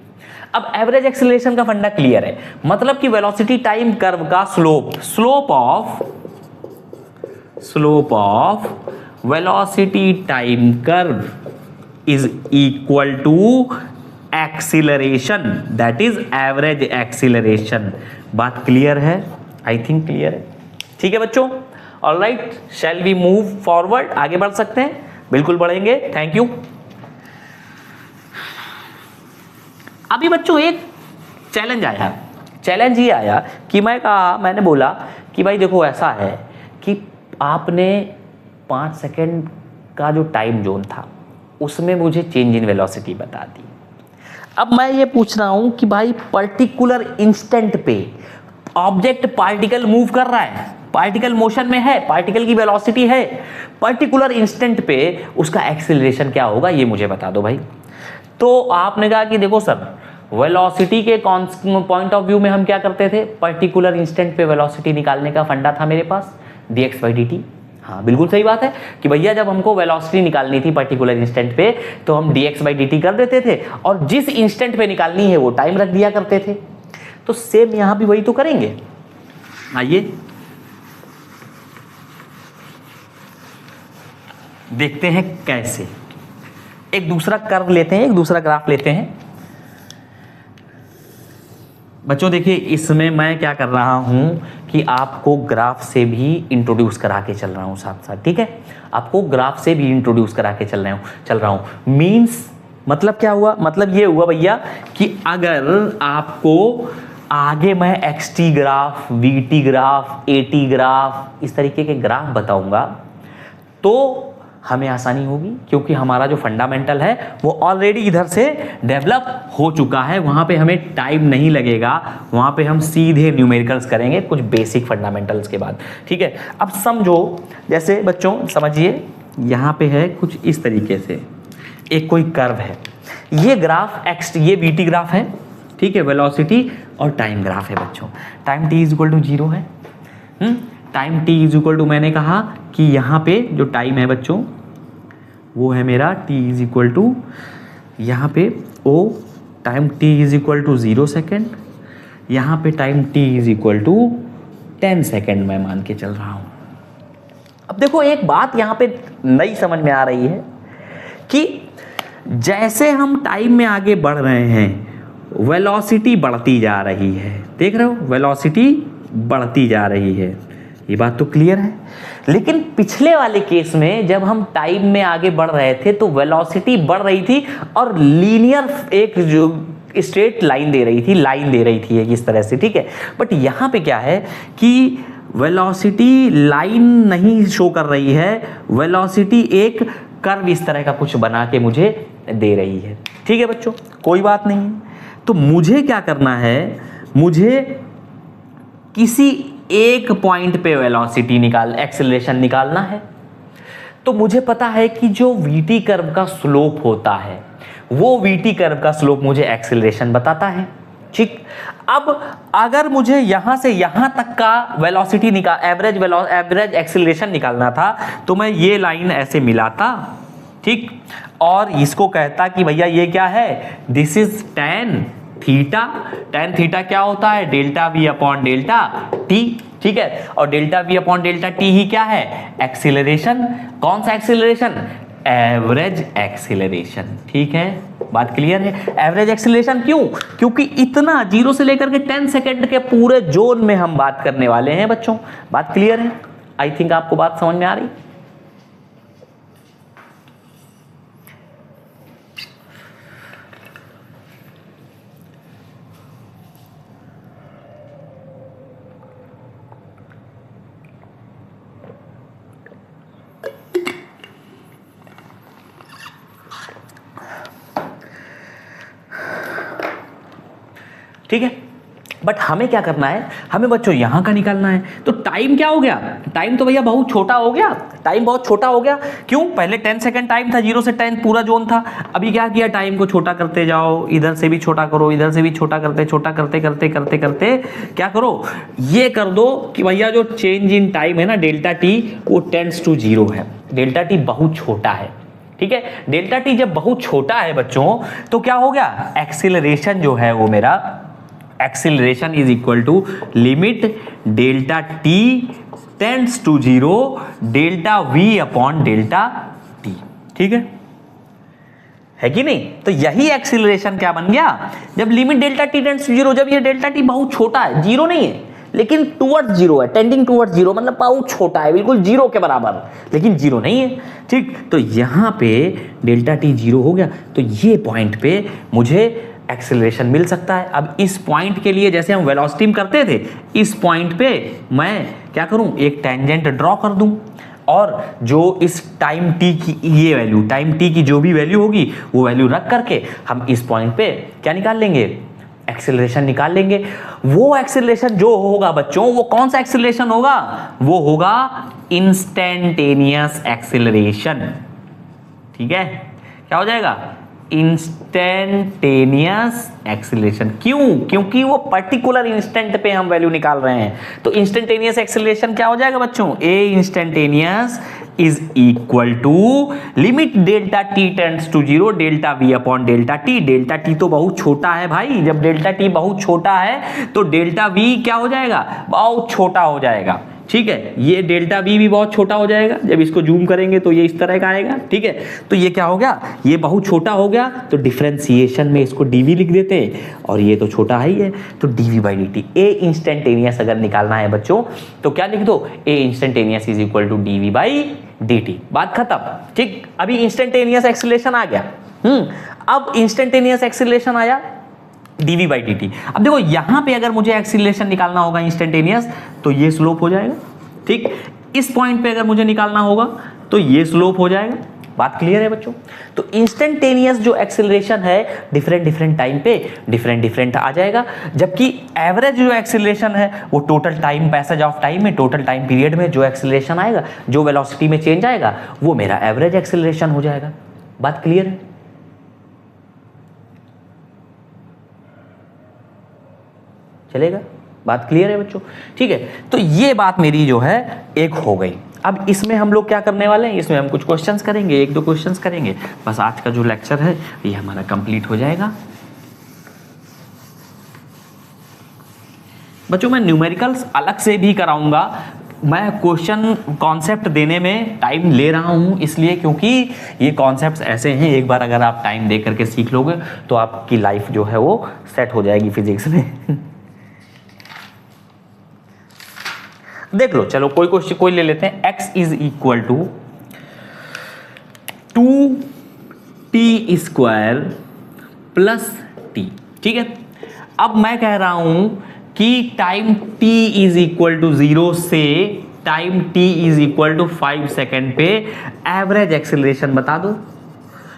अब एवरेज एक्सीलरेशन का फंडा क्लियर है, मतलब कि वेलोसिटी टाइम कर्व का slope of velocity time curve is equal to acceleration, that is average acceleration। बात क्लियर है? आई थिंक क्लियर है। ठीक है बच्चों, alright, shall we move forward? आगे बढ़ सकते हैं? बिल्कुल बढ़ेंगे, थैंक यू। अभी बच्चों एक चैलेंज आया। चैलेंज ये आया कि मैंने बोला कि भाई देखो ऐसा है कि आपने 5 सेकेंड का जो टाइम जोन था उसमें मुझे चेंज इन वेलोसिटी बता दी। अब मैं ये पूछ रहा हूं कि भाई पर्टिकुलर इंस्टेंट पे ऑब्जेक्ट पार्टिकल मूव कर रहा है, पार्टिकल मोशन में है, पार्टिकल की वेलोसिटी है, पर्टिकुलर इंस्टेंट पे उसका एक्सीलरेशन क्या होगा ये मुझे बता दो भाई। तो आपने कहा कि देखो सर, वेलोसिटी के पॉइंट ऑफ व्यू में हम क्या करते थे? पर्टिकुलर इंस्टेंट पे वेलोसिटी निकालने का फंडा था मेरे पास, dx/dt। हाँ बिल्कुल सही बात है कि भैया जब हमको वेलोसिटी निकालनी थी पर्टिकुलर इंस्टेंट पे तो हम dx/dt कर देते थे, और जिस इंस्टेंट पे निकालनी है वो टाइम रख दिया करते थे। तो सेम यहां भी वही तो करेंगे। आइए देखते हैं कैसे। एक दूसरा कर्व लेते हैं, एक दूसरा ग्राफ लेते हैं बच्चों। देखिए इसमें मैं क्या कर रहा हूं कि आपको ग्राफ से भी इंट्रोड्यूस करा के चल रहा हूं साथ साथ। ठीक है, आपको ग्राफ से भी इंट्रोड्यूस करा के चल रहा हूं। मींस मतलब क्या हुआ? मतलब ये हुआ भैया कि अगर आपको आगे मैं XT graph, VT graph, AT graph, इस तरीके के ग्राफ बताऊंगा तो हमें आसानी होगी, क्योंकि हमारा जो फंडामेंटल है वो ऑलरेडी इधर से डेवलप हो चुका है। वहाँ पे हमें टाइम नहीं लगेगा, वहाँ पे हम सीधे न्यूमेरिकल्स करेंगे कुछ बेसिक फंडामेंटल्स के बाद। ठीक है, अब समझो, जैसे बच्चों समझिए यहाँ पे है कुछ इस तरीके से एक कोई कर्व है, ये ग्राफ ये VT ग्राफ है, ठीक है, वेलोसिटी और टाइम ग्राफ है बच्चों। टाइम t = 0 है। टाइम t = मैंने कहा कि यहाँ पे जो टाइम है बच्चों वो है मेरा t = यहाँ पे ओ time t is equal to 0 second, यहाँ पे time t is equal to 10 second मैं मान के चल रहा हूँ। अब देखो एक बात यहाँ पे नई समझ में आ रही है कि जैसे हम टाइम में आगे बढ़ रहे हैं वेलोसिटी बढ़ती जा रही है, देख रहे हो वेलोसिटी बढ़ती जा रही है, ये बात तो क्लियर है। लेकिन पिछले वाले केस में जब हम टाइम में आगे बढ़ रहे थे तो वेलोसिटी बढ़ रही थी और लीनियर एक जो स्ट्रेट लाइन दे रही थी एक इस तरह से, ठीक है। बट यहाँ पे क्या है कि वेलोसिटी लाइन नहीं शो कर रही है, वेलोसिटी एक कर्व इस तरह का कुछ बना के मुझे दे रही है, ठीक है बच्चों, कोई बात नहीं है। तो मुझे क्या करना है, मुझे किसी एक पॉइंट पे वेलोसिटी एक्सेलरेशन निकालना है। तो मुझे पता है कि जो वीटी कर्व का स्लोप होता है वो वीटी कर्व का स्लोप मुझे एक्सेलरेशन बताता है, ठीक। अब अगर मुझे यहां से यहां तक का वेलोसिटी एवरेज एक्सेलरेशन निकालना था तो मैं ये लाइन ऐसे मिलाता, ठीक, और इसको कहता कि भैया ये क्या है, this is tan theta. tan theta क्या होता है, delta v upon delta t, ठीक है। और delta v upon delta t ही क्या है, एक्सीलरेशन। कौन सा एक्सीलरेशन, एवरेज एक्सीलरेशन, ठीक है, बात क्लियर है। एवरेज एक्सीलरेशन क्यों, क्योंकि इतना 0 से लेकर के 10 सेकेंड के पूरे जोन में हम बात करने वाले हैं बच्चों, बात क्लियर है। आई थिंक आपको बात समझ में आ रही। ठीक है, बट हमें क्या करना है, हमें बच्चों यहां का निकालना है। तो टाइम क्या हो गया, टाइम तो भैया बहुत छोटा हो गया, टाइम बहुत छोटा हो गया। क्यों, पहले 10 सेकंड टाइम था, 0 से 10 पूरा जोन था। अभी क्या किया, टाइम को छोटा करते जाओ, इधर से भी छोटा करो, इधर से भी छोटा करते करते क्या करो, ये कर दो कि भैया जो चेंज इन टाइम है ना डेल्टा टी, वो टेंड्स टू 0 है। डेल्टा टी बहुत छोटा है, ठीक है। डेल्टा टी जब बहुत छोटा है बच्चों तो क्या हो गया, एक्सीलरेशन जो है वो मेरा acceleration is equal to limit delta t tends to 0 delta v upon delta t, ठीक है कि नहीं। तो यही एक्सीलरेशन क्या बन गया, जब limit delta t tends to 0, जब ये डेल्टा टी बहुत छोटा है, 0 नहीं है लेकिन टूवर्ड्स 0 है, टेंडिंग टूवर्ड्स 0, मतलब बहुत छोटा है, बिल्कुल 0 के बराबर, लेकिन 0 नहीं है, ठीक। तो यहां पे डेल्टा टी 0 हो गया, तो ये पॉइंट पे मुझे एक्सेलरेशन मिल सकता है। अब इस पॉइंट के लिए जैसे हम वेलोसिटी में करते थे, इस पॉइंट पे मैं क्या करूं, एक टेंजेंट ड्रॉ कर दूं, और जो इस टाइम टी की ये वैल्यू, टाइम टी की जो भी वैल्यू होगी वो वैल्यू रख करके हम इस पॉइंट पे क्या निकाल लेंगे, एक्सेलरेशन निकाल लेंगे। वो एक्सेलरेशन जो होगा बच्चों, वो कौन सा एक्सेलरेशन होगा, वो होगा इंस्टेंटेनियस एक्सेलरेशन, ठीक है। क्या हो जाएगा, इंस्टेंटेनियस एक्सेलरेशन। क्यों, क्योंकि वो पर्टिकुलर इंस्टेंट पे हम वैल्यू निकाल रहे हैं। तो इंस्टेंटेनियस एक्सेलरेशन क्या हो जाएगा बच्चों, a instantaneous is equal to limit delta t tends to 0 delta v upon delta t. Delta t तो बहुत छोटा है भाई, जब डेल्टा टी बहुत छोटा है तो डेल्टा वी क्या हो जाएगा, बहुत छोटा हो जाएगा, ठीक है। ये डेल्टा वी भी बहुत छोटा हो जाएगा, जब इसको जूम करेंगे तो ये इस तरह का आएगा, ठीक है। तो ये क्या हो गया, ये बहुत छोटा हो गया, तो डिफरेंशिएशन में इसको डीवी लिख देते हैं, और ये तो छोटा ही है, तो dv by d t. A instantaneous अगर निकालना है बच्चों तो क्या लिख दो, a instantaneous is equal to dv by d t, बात खत्म, ठीक। अभी इंस्टेंटेनियस एक्सेलरेशन आ गया, अब इंस्टेंटेनियस एक्सेलरेशन आया dv बाई डी टी। अब देखो यहां पे अगर मुझे एक्सीलरेशन निकालना होगा इंस्टेंटेनियस तो ये स्लोप हो जाएगा, ठीक। इस पॉइंट पे अगर मुझे निकालना होगा तो ये स्लोप हो जाएगा, बात क्लियर है बच्चों। तो इंस्टेंटेनियस जो एक्सीलरेशन है डिफरेंट टाइम पे डिफरेंट आ जाएगा, जबकि एवरेज जो एक्सीलरेशन है वो total time passage of time में, टोटल टाइम पीरियड में जो एक्सीलरेशन आएगा, जो वेलोसिटी में चेंज आएगा, वो मेरा एवरेज एक्सीलरेशन हो जाएगा, बात क्लियर है। चलेगा, बात क्लियर है बच्चों, ठीक है। तो ये बात मेरी जो है एक हो गई। अब इसमें हम लोग क्या करने वाले हैं, इसमें हम कुछ क्वेश्चंस करेंगे, 1-2 क्वेश्चंस करेंगे, बस आज का जो लेक्चर है ये हमारा कंप्लीट हो जाएगा। बच्चों मैं न्यूमेरिकल्स अलग से भी कराऊंगा, मैं क्वेश्चन कॉन्सेप्ट देने में टाइम ले रहा हूं इसलिए क्योंकि ये कॉन्सेप्ट्स ऐसे हैं, एक बार अगर आप टाइम दे करके सीख लोगे तो आपकी लाइफ जो है वो सेट हो जाएगी फिजिक्स में। देख लो, चलो कोई क्वेश्चन कोई ले लेते हैं। x is equal to 2t square plus t, ठीक है। अब मैं कह रहा हूं कि time t is equal to 0 से time t is equal to 5 second पे एवरेज एक्सेलरेशन बता दो।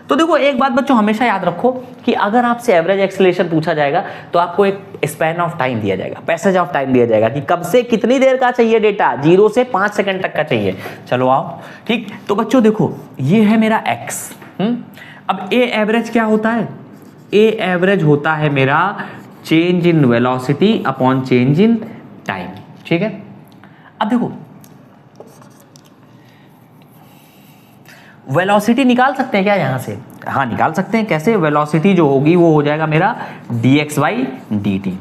तो देखो एक बात बच्चों हमेशा याद रखो कि अगर आपसे एवरेज एक्सेलरेशन पूछा जाएगा तो आपको एक स्पैन ऑफ टाइम दिया जाएगा, पैसेज ऑफ टाइम दिया जाएगा कि कब से कितनी देर का चाहिए डेटा, 0 से 5 सेकंड तक का चाहिए। चलो आओ, ठीक। तो बच्चों देखो ये है मेरा x। अब ए एवरेज क्या होता है, ए एवरेज होता है मेरा change in velocity upon change in time, ठीक है। अब देखो वेलोसिटी निकाल सकते हैं क्या यहां से, हाँ निकाल सकते हैं। कैसे, वेलोसिटी जो होगी वो हो जाएगा मेरा dx बाई dt।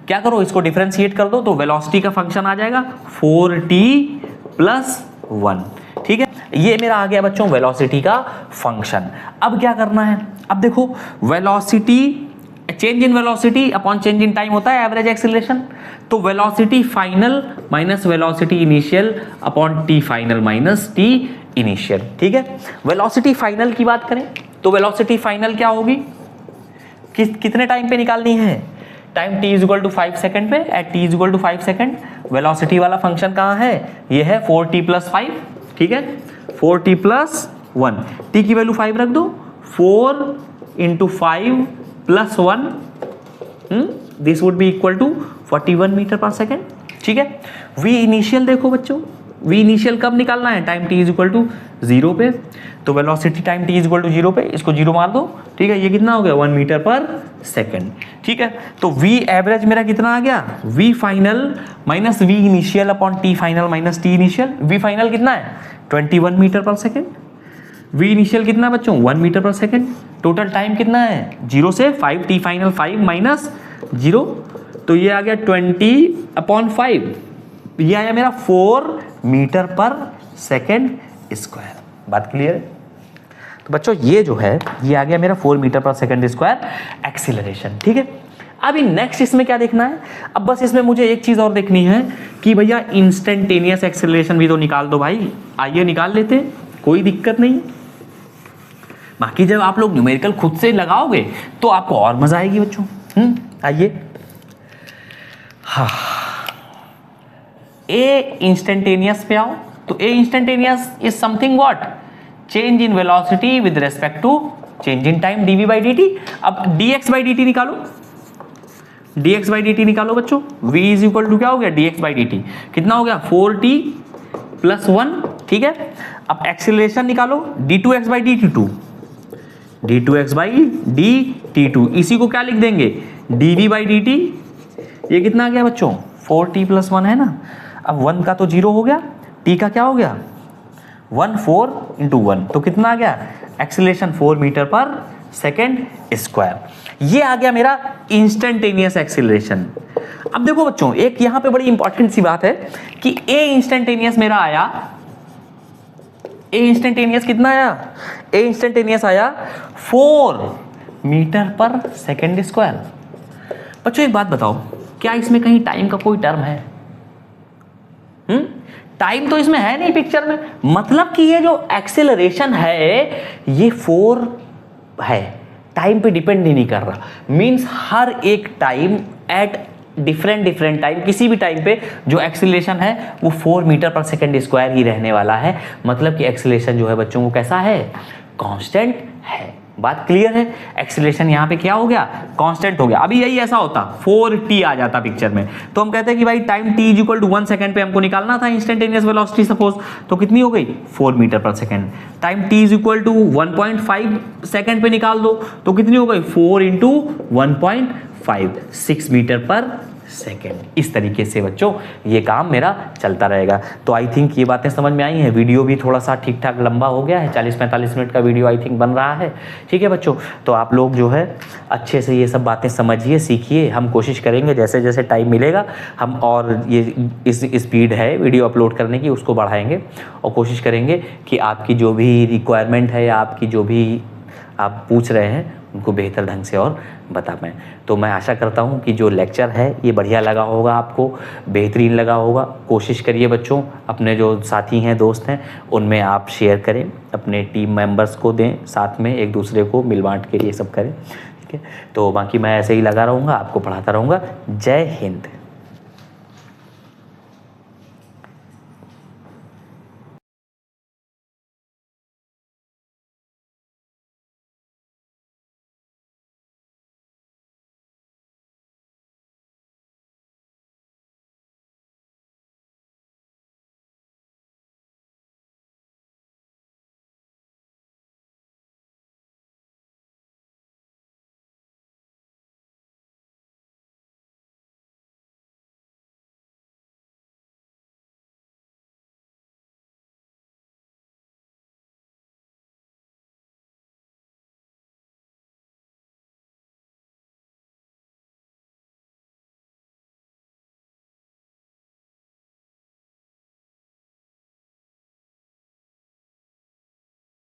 क्या करो इसको डिफरेंशिएट कर दो तो वेलोसिटी का फंक्शन आ जाएगा 4t प्लस 1, ठीक है। ये मेरा आ गया बच्चों वेलोसिटी का फंक्शन। अब क्या करना है, अब देखो velocity change in velocity upon change in time होता है एवरेज एक्सेलरेशन। तो velocity final minus velocity initial upon T final minus T initial, ठीक है। वेलोसिटी फाइनल की बात करें तो वेलोसिटी फाइनल क्या होगी, कितने टाइम पे निकालनी है, time t is equal to 5 second पे, at t is equal to 5 second. Velocity वाला फंक्शन कहाँ है, ये है 4t प्लस 5, ठीक है। 4t प्लस 1, t की वैल्यू 5 रख दो, 4 into 5 plus 1, this would be equal to 41 metre per second, ठीक है। v इनिशियल देखो बच्चों, v इनिशियल कब निकालना है, time t is equal to 0 पे। तो velocity time t is equal to 0 पे, इसको 0 मार दो, ठीक है। ये कितना हो गया 1 मीटर पर सेकेंड, ठीक है। तो v एवरेज मेरा कितना आ गया, v final minus v initial upon t final minus t initial. v final कितना है 21 metre per second, v initial कितना बच्चों 1 metre per second. Total time कितना है 0 से 5, t फाइनल 5 माइनस 0, तो ये आ गया 20/5, ये आया मेरा 4 मीटर पर सेकेंड स्क्वायर। बात क्लियर है। तो बच्चों ये जो है ये आ गया मेरा 4 metre per second square acceleration, ठीक है। अभी नेक्स्ट इसमें क्या देखना है, अब बस इसमें मुझे एक चीज और देखनी है कि भैया इंस्टेंटेनियस एक्सीलरेशन भी तो निकाल दो भाई। आइए निकाल लेते हैं, कोई दिक्कत नहीं। बाकी जब आप लोग न्यूमेरिकल खुद से लगाओगे तो आपको और मजा आएगी बच्चों। आइए, हाँ ए इंस्टेंटेनियस पे आओ। तो a instantaneous is something what, change in velocity with respect to change in time dv by dt। अब dx बाई dt निकालो, dx बाई dt निकालो बच्चों। v इज इक्वल टू क्या हो गया dx बाई dt, कितना हो गया 4t प्लस 1, ठीक है। अब एक्सीलरेशन निकालो d2x by dt2, d2x by dt2, इसी को क्या लिख देंगे dv बाई dt। ये कितना आ गया बच्चों 4t प्लस 1 है ना। अब 1 का तो 0 हो गया, t का क्या हो गया 1, 4 इंटू 1, तो कितना आ गया acceleration 4 metre per second square. ये आ गया मेरा इंस्टेंटेनियस एक्सीलरेशन। अब देखो बच्चों एक यहां पे बड़ी इंपॉर्टेंट सी बात है कि ए इंस्टेंटेनियस मेरा आया, ए इंस्टेंटेनियस कितना आया, ए इंस्टेंटेनियस आया 4 मीटर पर सेकेंड स्क्वायर। बच्चों एक बात बताओ, क्या इसमें कहीं टाइम का कोई टर्म है? टाइम तो इसमें है नहीं पिक्चर में, मतलब कि ये जो एक्सेलरेशन है ये 4 है, टाइम पे डिपेंड ही नहीं कर रहा। मींस हर एक टाइम एट डिफरेंट टाइम, किसी भी टाइम पे जो एक्सेलरेशन है वो 4 मीटर पर सेकेंड स्क्वायर ही रहने वाला है। मतलब कि एक्सेलरेशन जो है बच्चों को कैसा है, कांस्टेंट है। बात क्लियर है। एक्सेलरेशन यहाँ पे क्या हो गया, कांस्टेंट हो गया। अभी यही ऐसा होता 4t आ जाता पिक्चर में, तो हम कहते हैं कि भाई time t is equal to 1 second पे हमको निकालना था इंस्टेंटेनियस वेलोसिटी सपोज, तो कितनी हो गई 4 metre per second. Time t is equal to 1.5 second पे निकाल दो तो कितनी हो गई 4 इंटू 1.5, 6 मीटर पर सेकेंड। इस तरीके से बच्चों ये काम मेरा चलता रहेगा। तो आई थिंक ये बातें समझ में आई हैं। वीडियो भी थोड़ा सा ठीक ठाक लंबा हो गया है, 40-45 मिनट का वीडियो आई थिंक बन रहा है। ठीक है बच्चों, तो आप लोग जो है अच्छे से ये सब बातें समझिए, सीखिए। हम कोशिश करेंगे जैसे जैसे टाइम मिलेगा हम और ये इस स्पीड है वीडियो अपलोड करने की उसको बढ़ाएंगे और कोशिश करेंगे कि आपकी जो भी रिक्वायरमेंट है या आपकी जो भी आप पूछ रहे हैं उनको बेहतर ढंग से और बता पाएँ। तो मैं आशा करता हूँ कि जो लेक्चर है ये बढ़िया लगा होगा, आपको बेहतरीन लगा होगा। कोशिश करिए बच्चों, अपने जो साथी हैं, दोस्त हैं, उनमें आप शेयर करें, अपने टीम मेंबर्स को दें, साथ में एक दूसरे को मिल बांट के ये सब करें। ठीक है, तो बाकी मैं ऐसे ही लगा रहूँगा, आपको पढ़ाता रहूँगा। जय हिंद।